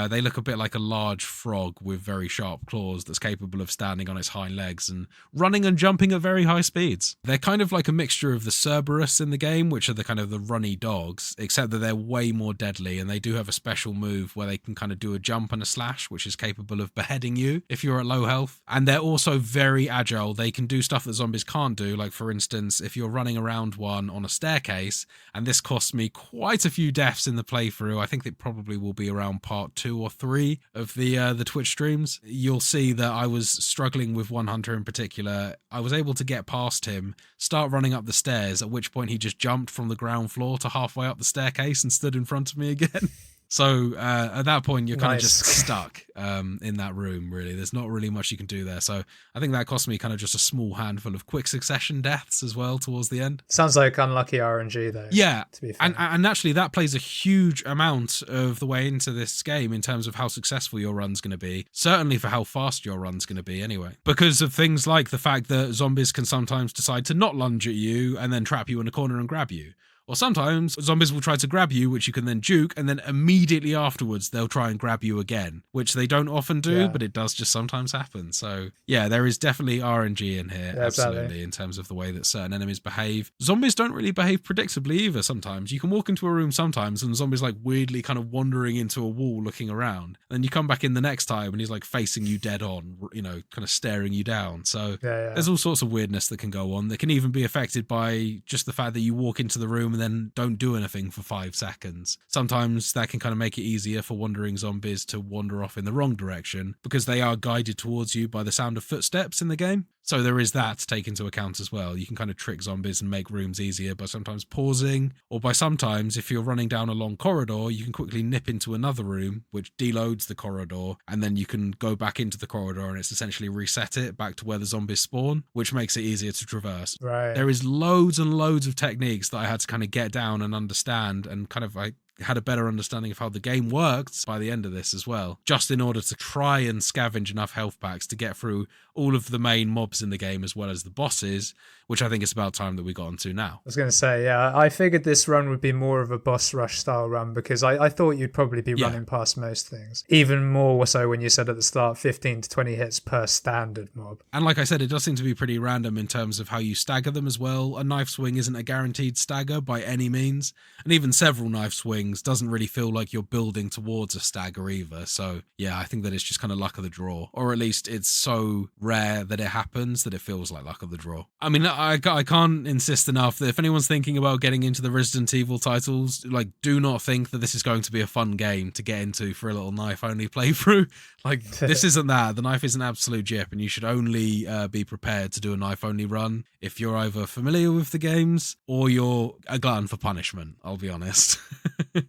They look a bit like a large frog with very sharp claws that's capable of standing on its hind legs and running and jumping at very high speeds. They're kind of like a mixture of the Cerberus in the game, which are the kind of the runny dogs, except that they're way more deadly, and they do have a special move where they can kind of do a jump and a slash, which is capable of beheading you if you're at low health. And they're also very agile. They can do stuff that zombies can't do, like for instance, if you're running around one on a staircase, and this cost me quite a few deaths in the playthrough. I think it probably will be around part 2 or 3 of the Twitch streams. You'll see that I was struggling with one hunter in particular. I was able to get past him, start running up the stairs, at which point he just jumped from the ground floor to halfway up the staircase and stood in front of me again. So at that point, you're kind of just stuck in that room, really. There's not really much you can do there. So I think that cost me kind of just a small handful of quick succession deaths as well towards the end. Sounds like unlucky RNG, though. Yeah, to be fair. And actually that plays a huge amount of the way into this game in terms of how successful your run's going to be. Certainly for how fast your run's going to be anyway. Because of things like the fact that zombies can sometimes decide to not lunge at you and then trap you in a corner and grab you. Or sometimes zombies will try to grab you, which you can then juke, and then immediately afterwards they'll try and grab you again, which they don't often do, but it does just sometimes happen. So yeah, there is definitely RNG in here, absolutely, exactly, in terms of the way that certain enemies behave. Zombies don't really behave predictably either sometimes. You can walk into a room sometimes and the zombie's like weirdly kind of wandering into a wall looking around. Then you come back in the next time and he's like facing you dead on, you know, kind of staring you down. So there's all sorts of weirdness that can go on. That can even be affected by just the fact that you walk into the room and then don't do anything for 5 seconds. Sometimes that can kind of make it easier for wandering zombies to wander off in the wrong direction because they are guided towards you by the sound of footsteps in the game. So there is that to take into account as well. You can kind of trick zombies and make rooms easier by sometimes pausing, or by sometimes, if you're running down a long corridor, you can quickly nip into another room, which deloads the corridor, and then you can go back into the corridor and it's essentially reset it back to where the zombies spawn, which makes it easier to traverse. Right. There is loads and loads of techniques that I had to kind of get down and understand, and kind of like had a better understanding of how the game worked by the end of this as well, just in order to try and scavenge enough health packs to get through all of the main mobs in the game as well as the bosses, which I think it's about time that we got onto now. I was going to say, yeah, I figured this run would be more of a boss rush style run because I thought you'd probably be running past most things. Even more so when you said at the start 15 to 20 hits per standard mob. And like I said, it does seem to be pretty random in terms of how you stagger them as well. A knife swing isn't a guaranteed stagger by any means, and even several knife swings things doesn't really feel like you're building towards a stagger either. So yeah, I think that it's just kind of luck of the draw, or at least it's so rare that it happens that it feels like luck of the draw. I mean, I can't insist enough that if anyone's thinking about getting into the Resident Evil titles, like, do not think that this is going to be a fun game to get into for a little knife only playthrough. Like, this isn't that. The knife is an absolute jip, and you should only be prepared to do a knife only run if you're either familiar with the games or you're a glutton for punishment, I'll be honest.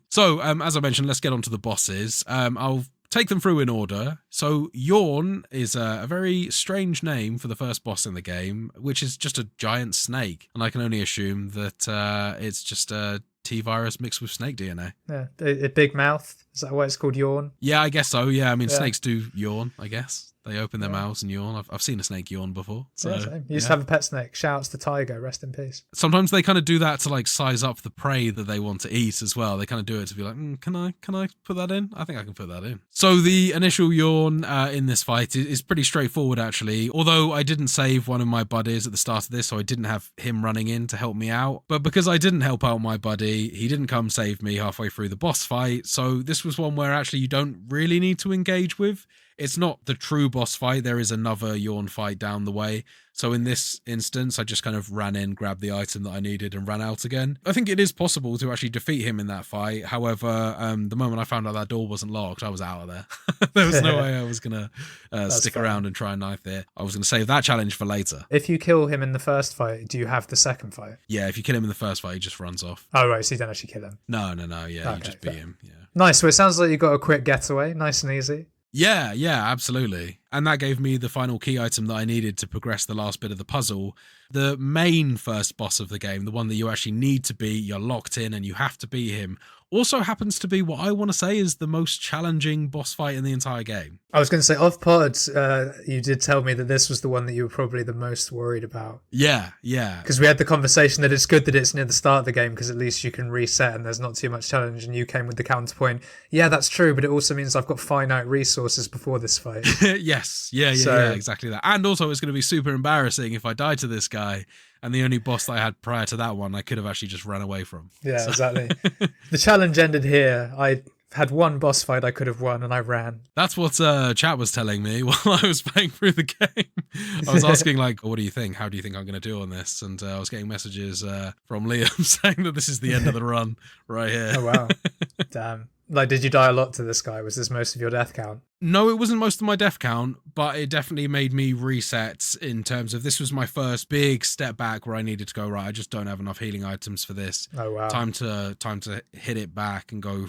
So, as I mentioned, let's get on to the bosses. I'll take them through in order. So Yawn is a very strange name for the first boss in the game, which is just a giant snake. And I can only assume that it's just a T-virus mixed with snake DNA. Yeah, a big mouth. Is that why it's called Yawn? Yeah, I guess so. Yeah, I mean, snakes do yawn, I guess. They open their mouths and yawn. I've seen a snake yawn before. So, You used to have a pet snake. Shouts to Tiger, rest in peace. Sometimes they kind of do that to like size up the prey that they want to eat as well. They kind of do it to be like, can I put that in? I think I can put that in. So the initial yawn in this fight is pretty straightforward actually. Although I didn't save one of my buddies at the start of this, so I didn't have him running in to help me out. But because I didn't help out my buddy, he didn't come save me halfway through the boss fight. So this was one where actually you don't really need to engage with. It's not the true boss fight. There is another yawn fight down the way. So in this instance, I just kind of ran in, grabbed the item that I needed and ran out again. I think it is possible to actually defeat him in that fight. However, the moment I found out that door wasn't locked, I was out of there. There was no way I was going to stick around and try and knife it. I was going to save that challenge for later. If you kill him in the first fight, do you have the second fight? Yeah, if you kill him in the first fight, he just runs off. Oh, right, so you don't actually kill him. No, yeah, you just beat him. Yeah. Nice, so it sounds like you got a quick getaway, nice and easy. Yeah, absolutely. And that gave me the final key item that I needed to progress the last bit of the puzzle. The main first boss of the game, the one that you actually need to beat, you're locked in and you have to beat him, also happens to be what I want to say is the most challenging boss fight in the entire game. I was going to say, off pod, you did tell me that this was the one that you were probably the most worried about. Yeah. Because we had the conversation that it's good that it's near the start of the game because at least you can reset and there's not too much challenge, and you came with the counterpoint. Yeah, that's true, but it also means I've got finite resources before this fight. Yes. Yeah, exactly that. And also it's going to be super embarrassing if I die to this guy. And the only boss that I had prior to that one, I could have actually just run away from. Yeah, exactly. The challenge ended here. I had one boss fight I could have won and I ran. That's what chat was telling me while I was playing through the game. I was asking like, what do you think? How do you think I'm going to do on this? And I was getting messages from Liam saying that this is the end of the run right here. Oh, wow. Damn. Like, did you die a lot to this guy? Was this most of your death count? No, it wasn't most of my death count, but it definitely made me reset in terms of this was my first big step back where I needed to go, right, I just don't have enough healing items for this. Oh, wow. Time to hit it back and go,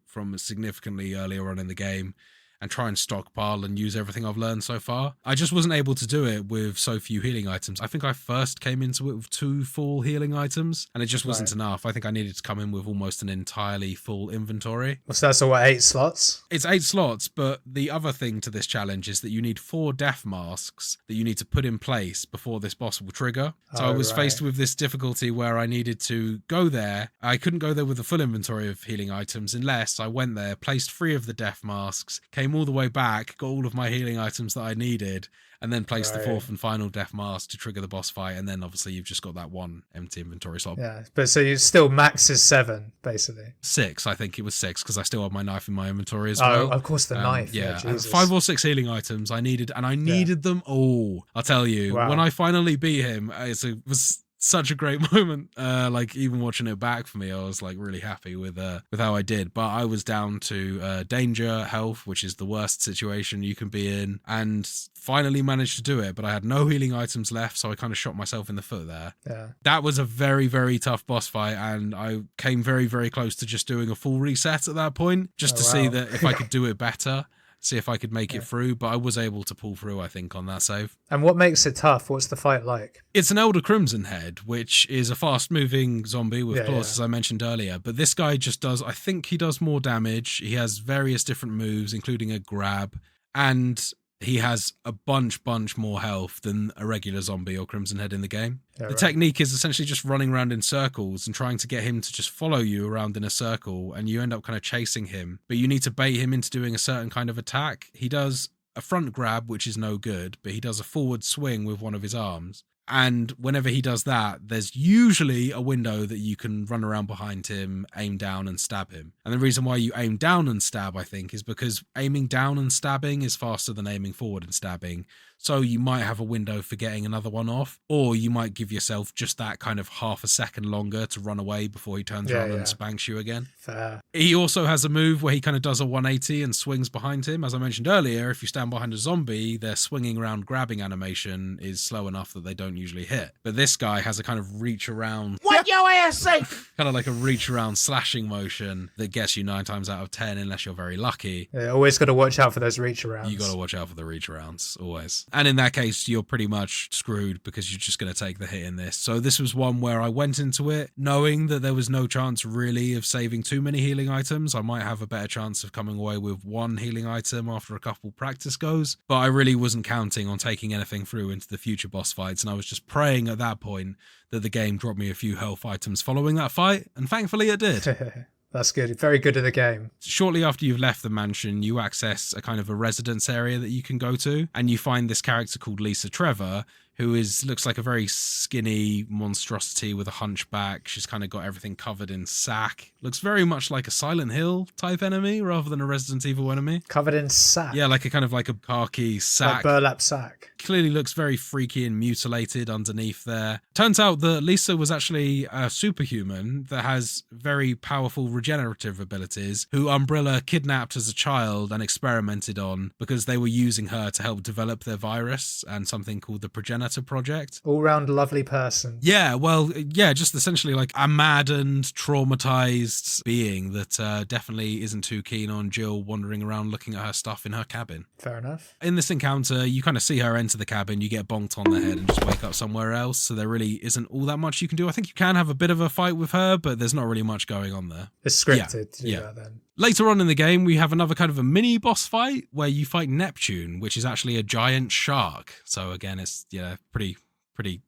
from significantly earlier on in the game and try and stockpile and use everything I've learned so far. I just wasn't able to do it with so few healing items. I think I first came into it with 2 full healing items, and it just wasn't enough. I think I needed to come in with almost an entirely full inventory. So that's all, 8 slots? It's 8 slots, but the other thing to this challenge is that you need 4 death masks that you need to put in place before this boss will trigger. So I was faced with this difficulty where I needed to go there. I couldn't go there with a full inventory of healing items unless I went there, placed 3 of the death masks, came all the way back, got all of my healing items that I needed, and then placed the 4th and final death mask to trigger the boss fight, and then obviously you've just got that one empty inventory slot. Yeah, but so you still max is 7, basically. 6, I think it was 6, because I still have my knife in my inventory as well. Oh, of course, the knife. Yeah, Jesus. 5 or 6 healing items I needed, and I needed them all. I'll tell you, when I finally beat him, it was such a great moment. Like even watching it back for me, I was like really happy with how I did. But I was down to danger health, which is the worst situation you can be in, and finally managed to do it. But I had no healing items left, so I kind of shot myself in the foot there. Yeah, that was a very, very tough boss fight, and I came very, very close to just doing a full reset at that point, just to see that if I could do it better. See if I could make it through, but I was able to pull through, I think, on that save. And what makes it tough? What's the fight like? It's an Elder Crimson Head, which is a fast-moving zombie with claws, as I mentioned earlier. But this guy just does, I think he does more damage. He has various different moves, including a grab, and he has a bunch more health than a regular zombie or Crimson Head in the game. Yeah, the technique is essentially just running around in circles and trying to get him to just follow you around in a circle, and you end up kind of chasing him. But you need to bait him into doing a certain kind of attack. He does a front grab, which is no good, but he does a forward swing with one of his arms. And whenever he does that, there's usually a window that you can run around behind him, aim down and stab him. And the reason why you aim down and stab, I think, is because aiming down and stabbing is faster than aiming forward and stabbing. So you might have a window for getting another one off, or you might give yourself just that kind of half a second longer to run away before he turns around and spanks you again. Fair. He also has a move where he kind of does a 180 and swings behind him. As I mentioned earlier, if you stand behind a zombie, their swinging around grabbing animation is slow enough that they don't usually hit. But this guy has a kind of reach around... What your ass say? Kind of like a reach around slashing motion that gets you 9 times out of 10 unless you're very lucky. Yeah, always got to watch out for those reach arounds. You got to watch out for the reach arounds, always. And in that case, you're pretty much screwed because you're just going to take the hit in this. So this was one where I went into it knowing that there was no chance really of saving too many healing items. I might have a better chance of coming away with 1 healing item after a couple practice goes, but I really wasn't counting on taking anything through into the future boss fights, and I was just praying at that point that the game dropped me a few health items following that fight, and thankfully it did. That's good. Very good at the game. Shortly after you've left the mansion, you access a kind of a residence area that you can go to, and you find this character called Lisa Trevor, who looks like a very skinny monstrosity with a hunchback. She's kind of got everything covered in sack. Looks very much like a Silent Hill type enemy rather than a Resident Evil enemy. Covered in sack? Yeah, like a kind of like a khaki sack. Like burlap sack. Clearly looks very freaky and mutilated underneath there. Turns out that Lisa was actually a superhuman that has very powerful regenerative abilities, who Umbrella kidnapped as a child and experimented on because they were using her to help develop their virus and something called the Progenitor Project. All-round lovely person. Yeah, well, yeah, just essentially like a maddened, traumatized being that definitely isn't too keen on Jill wandering around looking at her stuff in her cabin. Fair enough. In this encounter, you kind of see her enter the cabin, you get bonked on the head and just wake up somewhere else, so there really isn't all that much you can do. I think you can have a bit of a fight with her, but there's not really much going on there. It's scripted to do that then. Later on in the game, we have another kind of a mini boss fight where you fight Neptune, which is actually a giant shark. So again, it's pretty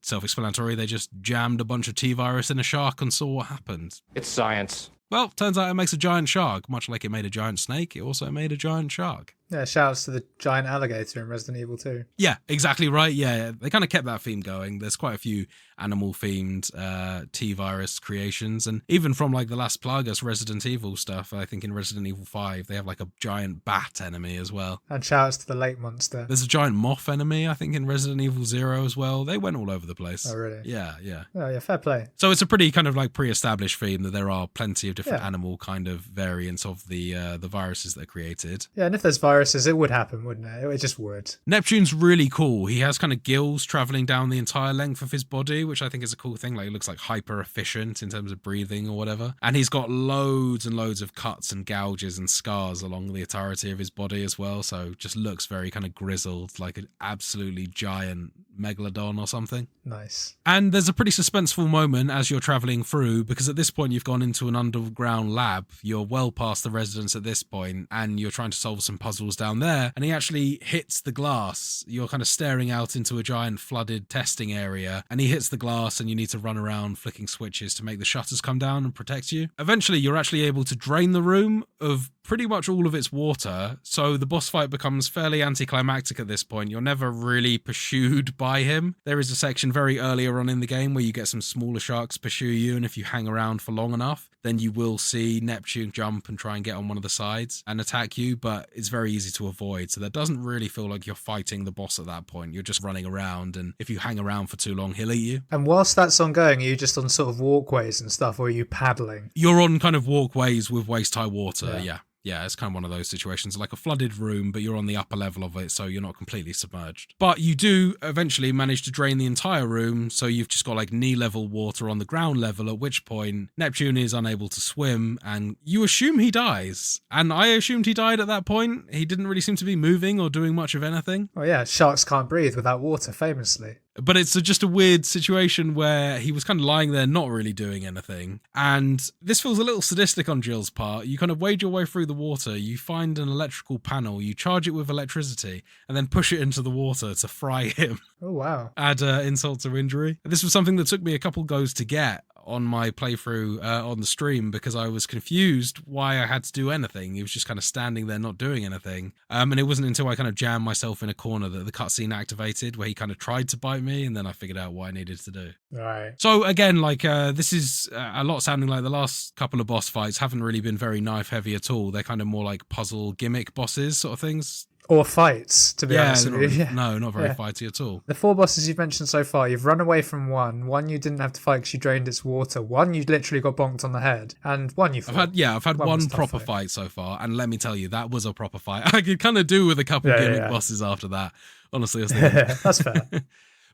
self-explanatory. They just jammed a bunch of T-virus in a shark and saw what happened. It's science. Well, turns out it makes a giant shark. Much like it made a giant snake, it also made a giant shark. Yeah, shouts to the giant alligator in Resident Evil 2. Yeah, exactly right. Yeah, they kind of kept that theme going. There's quite a few animal-themed T-virus creations. And even from like the last Plagas Resident Evil stuff, I think in Resident Evil 5, they have like a giant bat enemy as well. And shouts to the lake monster. There's a giant moth enemy, I think, in Resident Evil 0 as well. They went all over the place. Oh, really? Yeah. Oh, yeah, fair play. So it's a pretty kind of like pre-established theme that there are plenty of different animal kind of variants of the viruses that are created. Yeah, and if there's viruses, it would happen, wouldn't it? It just would. Neptune's really cool. He has kind of gills traveling down the entire length of his body, which I think is a cool thing. Like, it looks like hyper efficient in terms of breathing or whatever. And he's got loads and loads of cuts and gouges and scars along the entirety of his body as well. So just looks very kind of grizzled, like an absolutely giant megalodon or something. Nice. And there's a pretty suspenseful moment as you're traveling through, because at this point you've gone into an underground lab. You're well past the residence at this point, and you're trying to solve some puzzles down there, and he actually hits the glass. You're kind of staring out into a giant flooded testing area, and he hits the glass, and you need to run around flicking switches to make the shutters come down and protect you. Eventually you're actually able to drain the room of pretty much all of its water, so the boss fight becomes fairly anticlimactic at this point. You're never really pursued by him. There is a section very earlier on in the game where you get some smaller sharks pursue you, and if you hang around for long enough, then you will see Neptune jump and try and get on one of the sides and attack you, but it's very easy to avoid, so that doesn't really feel like you're fighting the boss at that point. You're just running around, and if you hang around for too long, he'll eat you. And whilst that's ongoing, are you just on sort of walkways and stuff, or are you paddling? You're on kind of walkways with waist-high water, yeah. Yeah, it's kind of one of those situations, like a flooded room, but you're on the upper level of it, so you're not completely submerged. But you do eventually manage to drain the entire room, so you've just got like knee-level water on the ground level, at which point Neptune is unable to swim, and you assume he dies. And I assumed he died at that point. He didn't really seem to be moving or doing much of anything. Oh yeah, sharks can't breathe without water, famously. But it's just a weird situation where he was kind of lying there not really doing anything. And this feels a little sadistic on Jill's part. You kind of wade your way through the water, you find an electrical panel, you charge it with electricity, and then push it into the water to fry him. Oh, wow. Add insult to injury. This was something that took me a couple goes to get. on my playthrough on the stream because I was confused why I had to do anything. He was just kind of standing there not doing anything. And it wasn't until I kind of jammed myself in a corner that the cutscene activated where he kind of tried to bite me, and then I figured out what I needed to do. Right. So again, like this is a lot sounding like the last couple of boss fights haven't really been very knife heavy at all. They're kind of more like puzzle gimmick bosses sort of things. Or fights, to be honest with you. No, not very fighty at all. The 4 bosses you've mentioned so far, you've run away from one you didn't have to fight because you drained its water, one you literally got bonked on the head, and one you fought. I've had one proper fight so far, and let me tell you, that was a proper fight. I could kind of do with a couple gimmick bosses after that. Honestly, that's fair.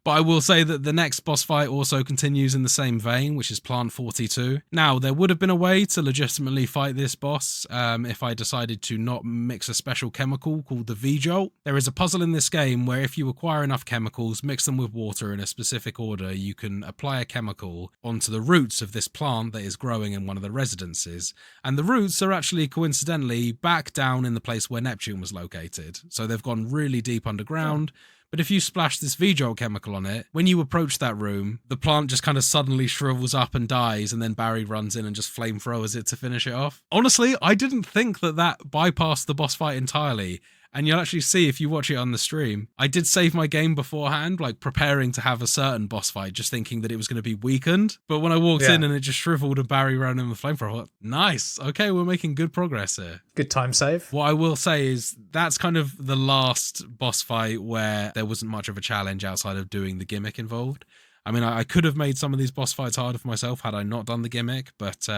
But I will say that the next boss fight also continues in the same vein, which is Plant 42. Now, there would have been a way to legitimately fight this boss if I decided to not mix a special chemical called the V-Jolt. There is a puzzle in this game where if you acquire enough chemicals, mix them with water in a specific order, you can apply a chemical onto the roots of this plant that is growing in one of the residences. And the roots are actually coincidentally back down in the place where Neptune was located. So they've gone really deep underground. But if you splash this V-Jolt chemical on it, when you approach that room, the plant just kind of suddenly shrivels up and dies, and then Barry runs in and just flamethrowers it to finish it off. Honestly, I didn't think that bypassed the boss fight entirely. And you'll actually see if you watch it on the stream. I did save my game beforehand, like preparing to have a certain boss fight, just thinking that it was going to be weakened. But when I walked in and it just shriveled and Barry ran in the flamethrower, I thought, nice. Okay, we're making good progress here. Good time save. What I will say is that's kind of the last boss fight where there wasn't much of a challenge outside of doing the gimmick involved. I mean, I could have made some of these boss fights harder for myself had I not done the gimmick, but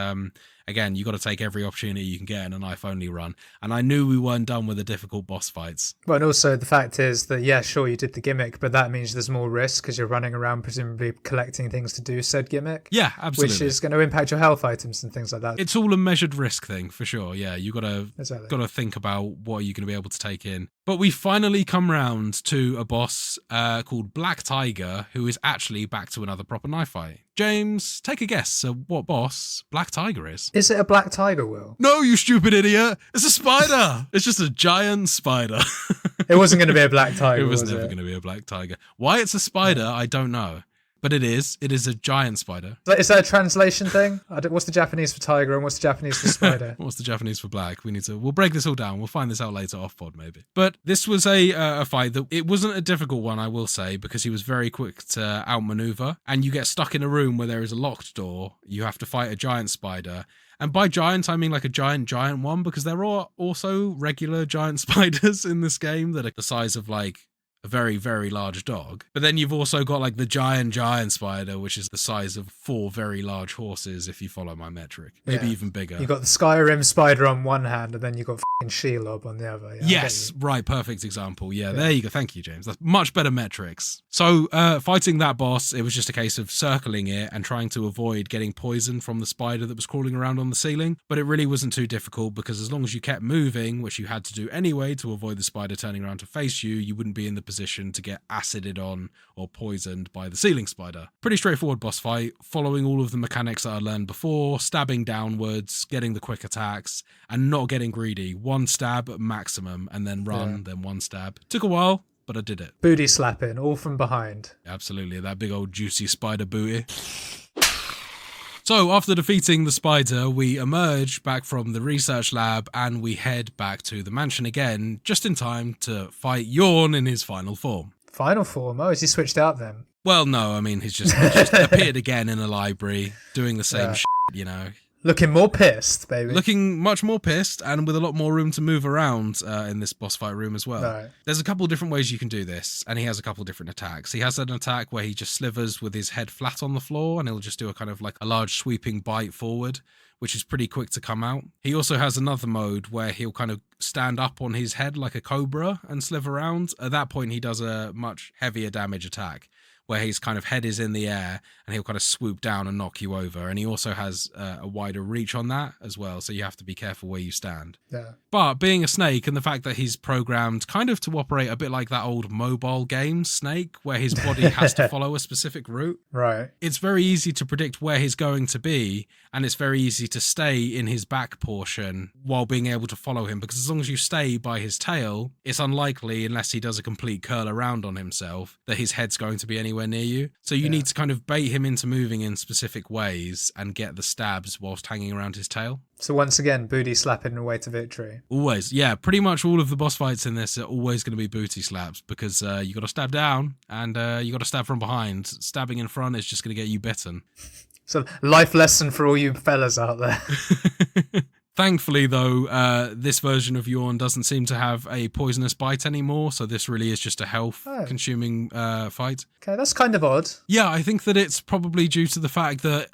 again, you got to take every opportunity you can get in a knife-only run. And I knew we weren't done with the difficult boss fights. Well, and also the fact is that, yeah, sure, you did the gimmick, but that means there's more risk because you're running around presumably collecting things to do said gimmick. Yeah, absolutely. Which is going to impact your health items and things like that. It's all a measured risk thing, for sure. Yeah, you got to think about what you're going to be able to take in. But we finally come round to a boss called Black Tiger, who is actually back to another proper knife fight. James, take a guess at what boss Black Tiger is. Is it a black tiger, Will? No, you stupid idiot. It's a spider. It's just a giant spider. It wasn't going to be a black tiger, It was never going to be a black tiger. Why it's a spider, I don't know. But it is. It is a giant spider. Is that a translation thing? What's the Japanese for tiger and what's the Japanese for spider? What's the Japanese for black? We'll break this all down. We'll find this out later off pod maybe. But this was a fight that it wasn't a difficult one, I will say, because he was very quick to outmaneuver. And you get stuck in a room where there is a locked door. You have to fight a giant spider. And by giant, I mean like a giant one, because there are also regular giant spiders in this game that are the size of like a very, very large dog. But then you've also got like the giant spider, which is the size of 4 very large horses, if you follow my metric. Maybe even bigger. You got the Skyrim spider on one hand, and then you got f***ing Shelob on the other. Yeah, yes, right, perfect example. Yeah, there you go. Thank you, James. That's much better metrics. So fighting that boss, it was just a case of circling it and trying to avoid getting poisoned from the spider that was crawling around on the ceiling. But it really wasn't too difficult, because as long as you kept moving, which you had to do anyway to avoid the spider turning around to face you, you wouldn't be in the position to get acided on or poisoned by the ceiling spider. Pretty straightforward boss fight, following all of the mechanics that I learned before, stabbing downwards, getting the quick attacks, and not getting greedy. 1 stab at maximum, and then run, then 1 stab. Took a while, but I did it. Booty slapping, all from behind. Absolutely, that big old juicy spider booty. So after defeating the spider, we emerge back from the research lab and we head back to the mansion again, just in time to fight Yawn in his final form. Final form? Oh, is he switched out then? Well, no, I mean, he's just appeared again in a library, doing the same shit, you know. Looking more pissed, baby. Looking much more pissed, and with a lot more room to move around in this boss fight room as well. Right. There's a couple of different ways you can do this, and he has a couple of different attacks. He has an attack where he just slivers with his head flat on the floor, and he'll just do a kind of like a large sweeping bite forward, which is pretty quick to come out. He also has another mode where he'll kind of stand up on his head like a cobra and sliver around. At that point, he does a much heavier damage attack, where his kind of head is in the air and he'll kind of swoop down and knock you over. And he also has a wider reach on that as well, so you have to be careful where you stand. Yeah. But being a Snake, and the fact that he's programmed kind of to operate a bit like that old mobile game Snake, where his body has to follow a specific route. Right. It's very easy to predict where he's going to be, and it's very easy to stay in his back portion while being able to follow him, because as long as you stay by his tail, it's unlikely, unless he does a complete curl around on himself, that his head's going to be anywhere anywhere near you. So you need to kind of bait him into moving in specific ways and get the stabs whilst hanging around his tail. So once again, booty slapping away to victory. Always. Yeah, pretty much all of the boss fights in this are always going to be booty slaps because you got to stab down and you got to stab from behind. Stabbing in front is just going to get you bitten. So life lesson for all you fellas out there. Thankfully, though, this version of Yawn doesn't seem to have a poisonous bite anymore, so this really is just a health-consuming fight. Okay, that's kind of odd. Yeah, I think that it's probably due to the fact that,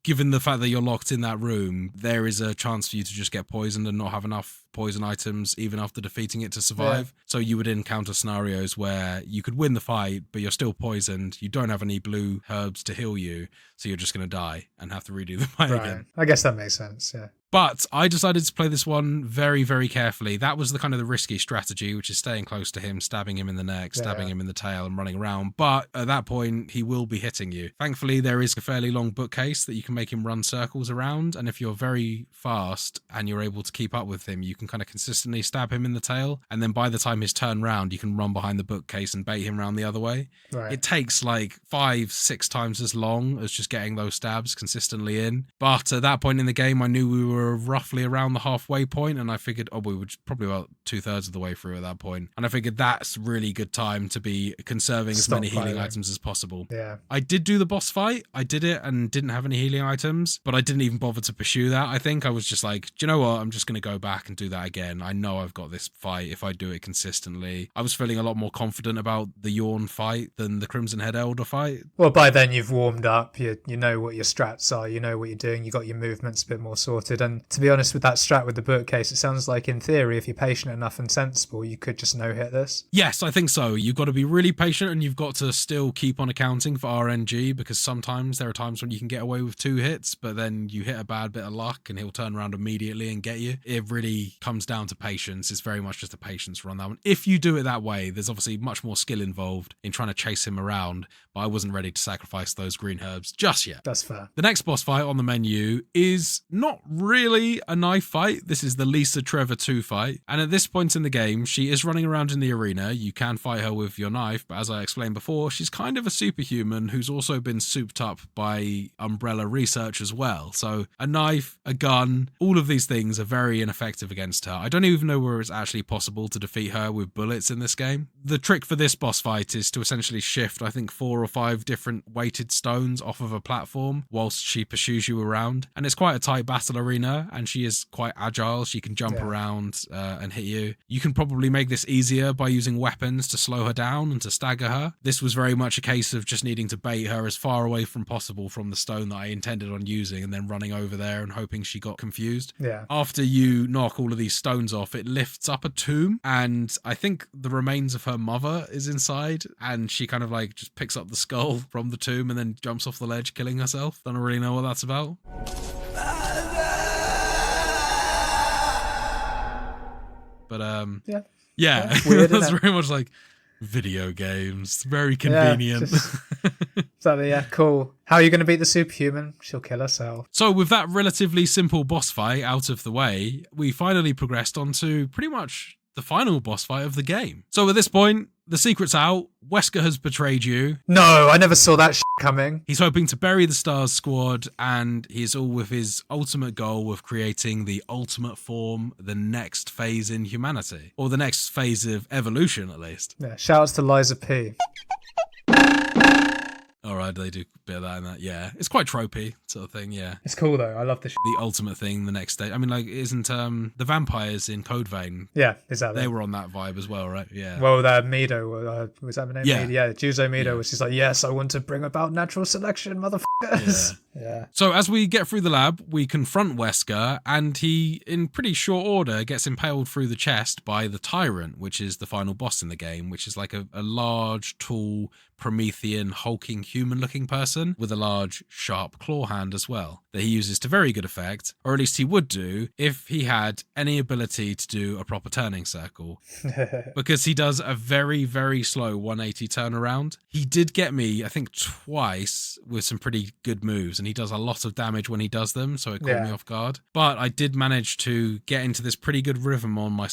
given the fact that you're locked in that room, there is a chance for you to just get poisoned and not have enough poison items even after defeating it to survive. Yeah. So you would encounter scenarios where you could win the fight, but you're still poisoned. You don't have any blue herbs to heal you, so you're just going to die and have to redo the fight again. I guess that makes sense, yeah. But I decided to play this one very, very carefully. That was the kind of the risky strategy, which is staying close to him, stabbing him in the neck, stabbing him in the tail and running around. But at that point, he will be hitting you. Thankfully, there is a fairly long bookcase that you can make him run circles around. And if you're very fast and you're able to keep up with him, you can kind of consistently stab him in the tail. And then by the time his turn round, you can run behind the bookcase and bait him round the other way. Right. It takes like 5-6 times as long as just getting those stabs consistently in. But at that point in the game, I knew we were roughly around the halfway point, and I figured, we were probably about 2/3 of the way through at that point. And I figured that's really good time to be conserving as many healing items as possible. Yeah. I did do the boss fight. I did it and didn't have any healing items, but I didn't even bother to pursue that. I think I was just like, do you know what? I'm just going to go back and do that again. I know I've got this fight if I do it consistently. I was feeling a lot more confident about the Yawn fight than the Crimson Head Elder fight. Well, by then you've warmed up. You know what your strats are. You know what you're doing. You got your movements a bit more sorted. And to be honest, with that strat with the bookcase, it sounds like in theory, if you're patient enough and sensible, you could just no-hit this. Yes, I think so. You've got to be really patient and you've got to still keep on accounting for RNG, because sometimes there are times when you can get away with 2 hits, but then you hit a bad bit of luck and he'll turn around immediately and get you. It really comes down to patience. It's very much just a patience run, that one. If you do it that way, there's obviously much more skill involved in trying to chase him around, but I wasn't ready to sacrifice those green herbs just yet. That's fair. The next boss fight on the menu is not really a knife fight. This is the Lisa Trevor 2 fight. And at this point in the game, she is running around in the arena. You can fight her with your knife, but as I explained before, she's kind of a superhuman who's also been souped up by Umbrella research as well. So a knife, a gun, all of these things are very ineffective against her. I don't even know where it's actually possible to defeat her with bullets in this game. The trick for this boss fight is to essentially shift, I think, 4 or 5 different weighted stones off of a platform whilst she pursues you around. And it's quite a tight battle arena, and she is quite agile. She can jump around and hit you. You can probably make this easier by using weapons to slow her down and to stagger her. This was very much a case of just needing to bait her as far away from possible from the stone that I intended on using, and then running over there and hoping she got confused. Yeah. After you knock all of these stones off, it lifts up a tomb, and I think the remains of her mother is inside, and she kind of like just picks up the skull from the tomb and then jumps off the ledge, killing herself. Don't really know what that's about. But yeah, weird, that's very much like video games. Very convenient. Yeah, cool. How are you going to beat the superhuman? She'll kill herself. So with that relatively simple boss fight out of the way, we finally progressed on to pretty much the final boss fight of the game. So at this point, the secret's out. Wesker has betrayed you. No, I never saw that coming. He's hoping to bury the Stars squad, and he's all with his ultimate goal of creating the ultimate form, the next phase in humanity. Or the next phase of evolution, at least. Yeah, shout-outs to Liza P. Alright, they do a bit of that in that, yeah. It's quite tropey, sort of thing, yeah. It's cool, though. I love the The ultimate thing, the next day. I mean, like, isn't the vampires in Code Vein? Yeah, exactly. They were on that vibe as well, right? Yeah. Well, Mido, was that the name? Yeah. Yeah, Juzo Mido was just like, yes, I want to bring about natural selection, motherfuckers. Yeah. So as we get through the lab, we confront Wesker, and he, in pretty short order, gets impaled through the chest by the Tyrant, which is the final boss in the game, which is like a large, tall, Promethean, hulking, human-looking person with a large, sharp claw hand as well, that he uses to very good effect, or at least he would do if he had any ability to do a proper turning circle. Because he does a very, very slow 180 turnaround. He did get me, I think, twice with some pretty good moves, and he does a lot of damage when he does them, so it caught me off guard. But I did manage to get into this pretty good rhythm on my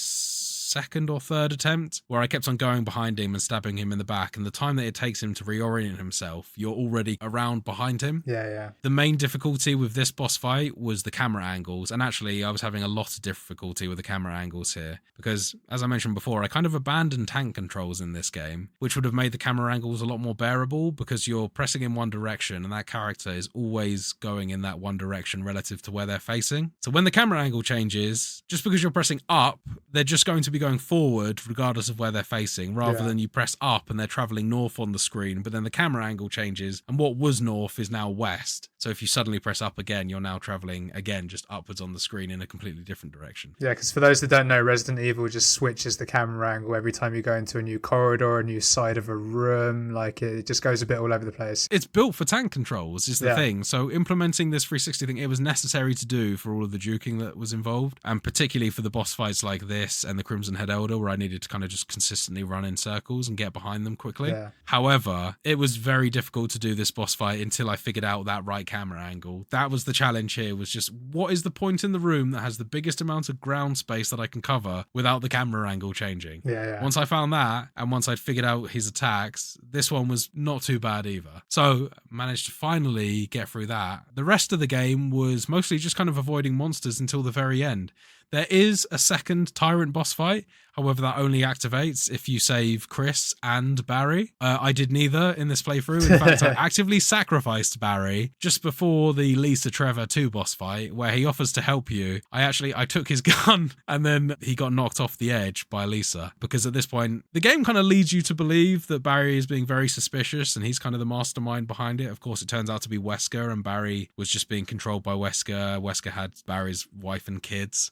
second or third attempt, where I kept on going behind him and stabbing him in the back, and the time that it takes him to reorient himself, you're already around behind him. Yeah. The main difficulty with this boss fight was the camera angles, and actually I was having a lot of difficulty with the camera angles here, because as I mentioned before, I kind of abandoned tank controls in this game, which would have made the camera angles a lot more bearable, because you're pressing in one direction and that character is always going in that one direction relative to where they're facing. So when the camera angle changes, just because you're pressing up, they're just going to be going forward regardless of where they're facing, rather than you press up and they're traveling north on the screen, but then the camera angle changes and what was north is now west. So if you suddenly press up again, you're now traveling again just upwards on the screen in a completely different direction. Yeah, because for those that don't know, Resident Evil just switches the camera angle every time you go into a new corridor, a new side of a room. Like, it just goes a bit all over the place. It's built for tank controls is the thing. So implementing this 360 thing, it was necessary to do for all of the juking that was involved, and particularly for the boss fights like this and the Crimson Head Elder, where I needed to kind of just consistently run in circles and get behind them quickly. Yeah. However, it was very difficult to do this boss fight until I figured out that right camera angle. That was the challenge here, was just what is the point in the room that has the biggest amount of ground space that I can cover without the camera angle changing. Yeah. Once I found that, and once I'd figured out his attacks, this one was not too bad either. So managed to finally get through that. The rest of the game was mostly just kind of avoiding monsters until the very end. There is a second Tyrant boss fight, however that only activates if you save Chris and Barry. I did neither in this playthrough. In fact, I actively sacrificed Barry just before the Lisa Trevor 2 boss fight, where he offers to help you. I took his gun and then he got knocked off the edge by Lisa, because at this point the game kind of leads you to believe that Barry is being very suspicious and he's kind of the mastermind behind it. Of course, it turns out to be Wesker, and Barry was just being controlled by Wesker. Wesker had Barry's wife and kids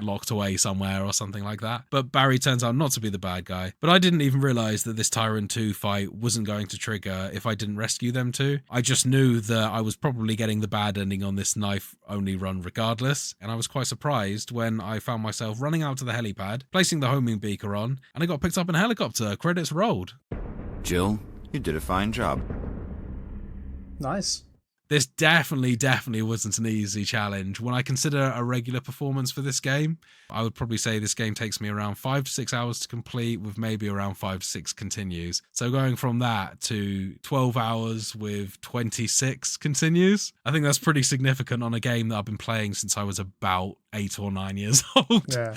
locked away somewhere or something like that. But Barry turns out not to be the bad guy. But I didn't even realize that this Tyrant 2 fight wasn't going to trigger if I didn't rescue them too. I just knew that I was probably getting the bad ending on this knife-only run regardless, and I was quite surprised when I found myself running out to the helipad, placing the homing beaker on, and I got picked up in a helicopter. Credits rolled. Jill, you did a fine job. Nice. This definitely wasn't an easy challenge. When I consider a regular performance for this game, I would probably say this game takes me around 5 to 6 hours to complete, with maybe around 5 to 6 continues. So going from that to 12 hours with 26 continues, I think that's pretty significant on a game that I've been playing since I was about 8 or 9 years old. Yeah.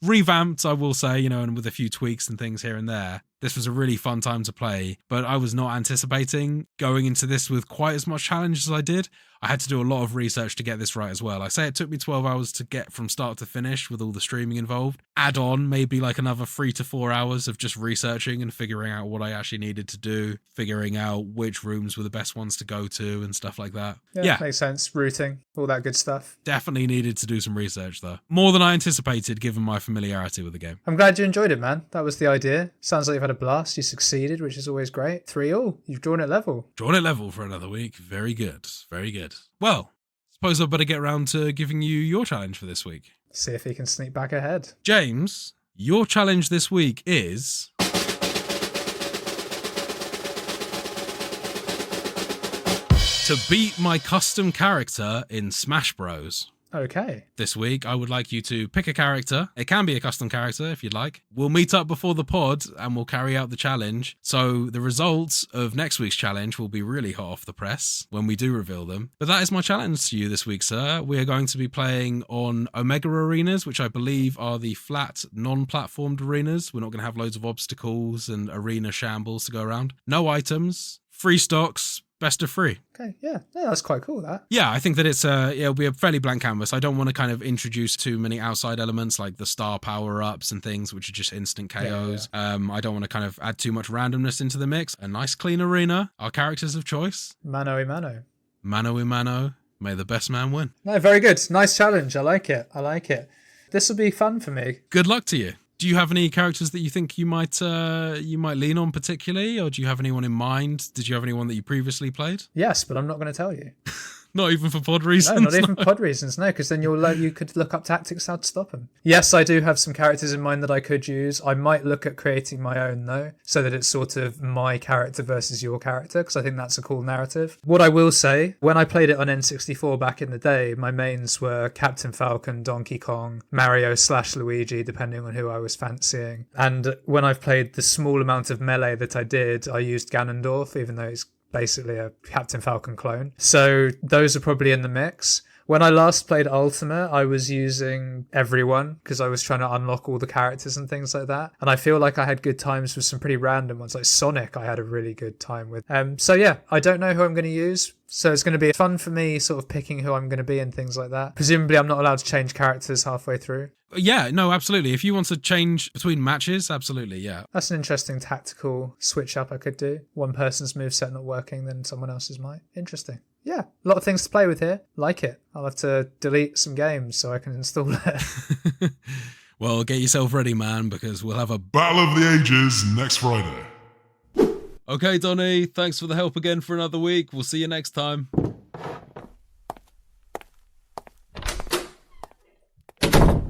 Revamped, I will say, and with a few tweaks and things here and there. This was a really fun time to play, but I was not anticipating going into this with quite as much challenge as I did. I had to do a lot of research to get this right as well. I say it took me 12 hours to get from start to finish with all the streaming involved. Add on maybe like another 3 to 4 hours of just researching and figuring out what I actually needed to do, figuring out which rooms were the best ones to go to and stuff like that. Yeah, makes sense. Routing, all that good stuff. Definitely needed to do some research though. More than I anticipated given my familiarity with the game. I'm glad you enjoyed it, man. That was the idea. Sounds like you've had a blast. You succeeded, which is always great. 3-all. You've drawn it level. Drawn it level for another week. Very good. Very good. Well, suppose I better get around to giving you your challenge for this week. See if he can sneak back ahead. James, your challenge this week is... to beat my custom character in Smash Bros. Okay. This week, I would like you to pick a character. It can be a custom character if you'd like. We'll meet up before the pod and we'll carry out the challenge. So the results of next week's challenge will be really hot off the press when we do reveal them. But that is my challenge to you this week, sir. We are going to be playing on Omega Arenas, which I believe are the flat, non-platformed arenas. We're not going to have loads of obstacles and arena shambles to go around. No items, free stocks, best of 3. Okay, yeah, that's quite cool, that. Yeah, I think that it'll be a fairly blank canvas. I don't want to kind of introduce too many outside elements like the star power-ups and things, which are just instant KOs. Yeah. I don't want to kind of add too much randomness into the mix. A nice clean arena, our characters of choice. Mano y mano. Mano y mano. May the best man win. No, very good. Nice challenge. I like it. This will be fun for me. Good luck to you. Do you have any characters that you think you might lean on particularly, or do you have anyone in mind? Did you have anyone that you previously played? Yes, but I'm not going to tell you. Not even for pod reasons. No, not even pod reasons, no, because then you could look up tactics how to stop them. Yes, I do have some characters in mind that I could use. I might look at creating my own, though, so that it's sort of my character versus your character, because I think that's a cool narrative. What I will say, when I played it on N64 back in the day, my mains were Captain Falcon, Donkey Kong, Mario/Luigi, depending on who I was fancying. And when I've played the small amount of Melee that I did, I used Ganondorf, even though he's basically a Captain Falcon clone. So those are probably in the mix. When I last played Ultima, I was using everyone because I was trying to unlock all the characters and things like that. And I feel like I had good times with some pretty random ones. Like Sonic, I had a really good time with. So yeah, I don't know who I'm going to use. So it's going to be fun for me sort of picking who I'm going to be and things like that. Presumably I'm not allowed to change characters halfway through. Yeah, no, absolutely. If you want to change between matches, absolutely, yeah. That's an interesting tactical switch up I could do. One person's moveset not working, then someone else's might. Interesting. Yeah, a lot of things to play with here. Like it. I'll have to delete some games so I can install it. Well, get yourself ready, man, because we'll have a Battle of the Ages next Friday. Okay, Donny, thanks for the help again for another week. We'll see you next time.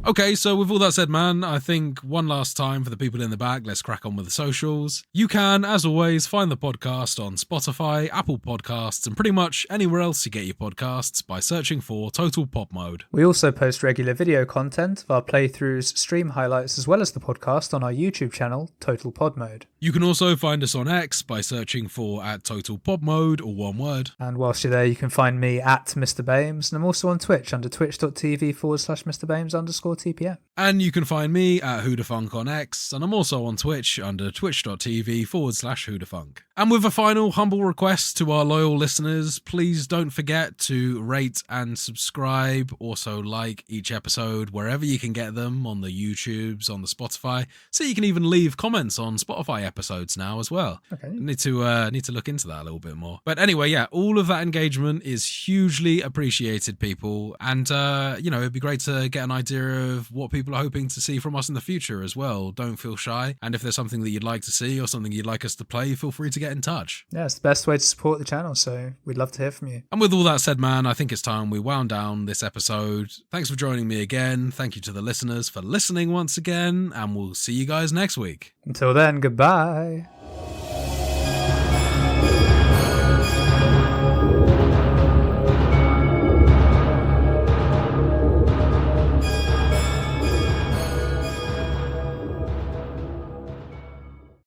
Okay, so with all that said, man, I think one last time for the people in the back, let's crack on with the socials. You can, as always, find the podcast on Spotify, Apple Podcasts, and pretty much anywhere else you get your podcasts by searching for Total Pop Mode. We also post regular video content of our playthroughs, stream highlights, as well as the podcast on our YouTube channel, Total Pod Mode. You can also find us on X by searching for @TotalPodMode, or one word. And whilst you're there, you can find me at Mr. Bames, and I'm also on Twitch under twitch.tv/MrBames_TPM. And you can find me at Whodafunk on X, and I'm also on Twitch under twitch.tv/Whodafunk. And with a final humble request to our loyal listeners, please don't forget to rate and subscribe, also like each episode wherever you can get them, on the YouTubes, on the Spotify, so you can even leave comments on Spotify episodes now as well. Okay. Need to look into that a little bit more. But anyway, yeah, all of that engagement is hugely appreciated, people, and it'd be great to get an idea of what people are hoping to see from us in the future as well. Don't feel shy, and if there's something that you'd like to see or something you'd like us to play, feel free to get in touch. Yeah, it's the best way to support the channel, so we'd love to hear from you. And with all that said, man, I think it's time we wound down this episode. Thanks for joining me again. Thank you to the listeners for listening once again, and we'll see you guys next week. Until then, goodbye.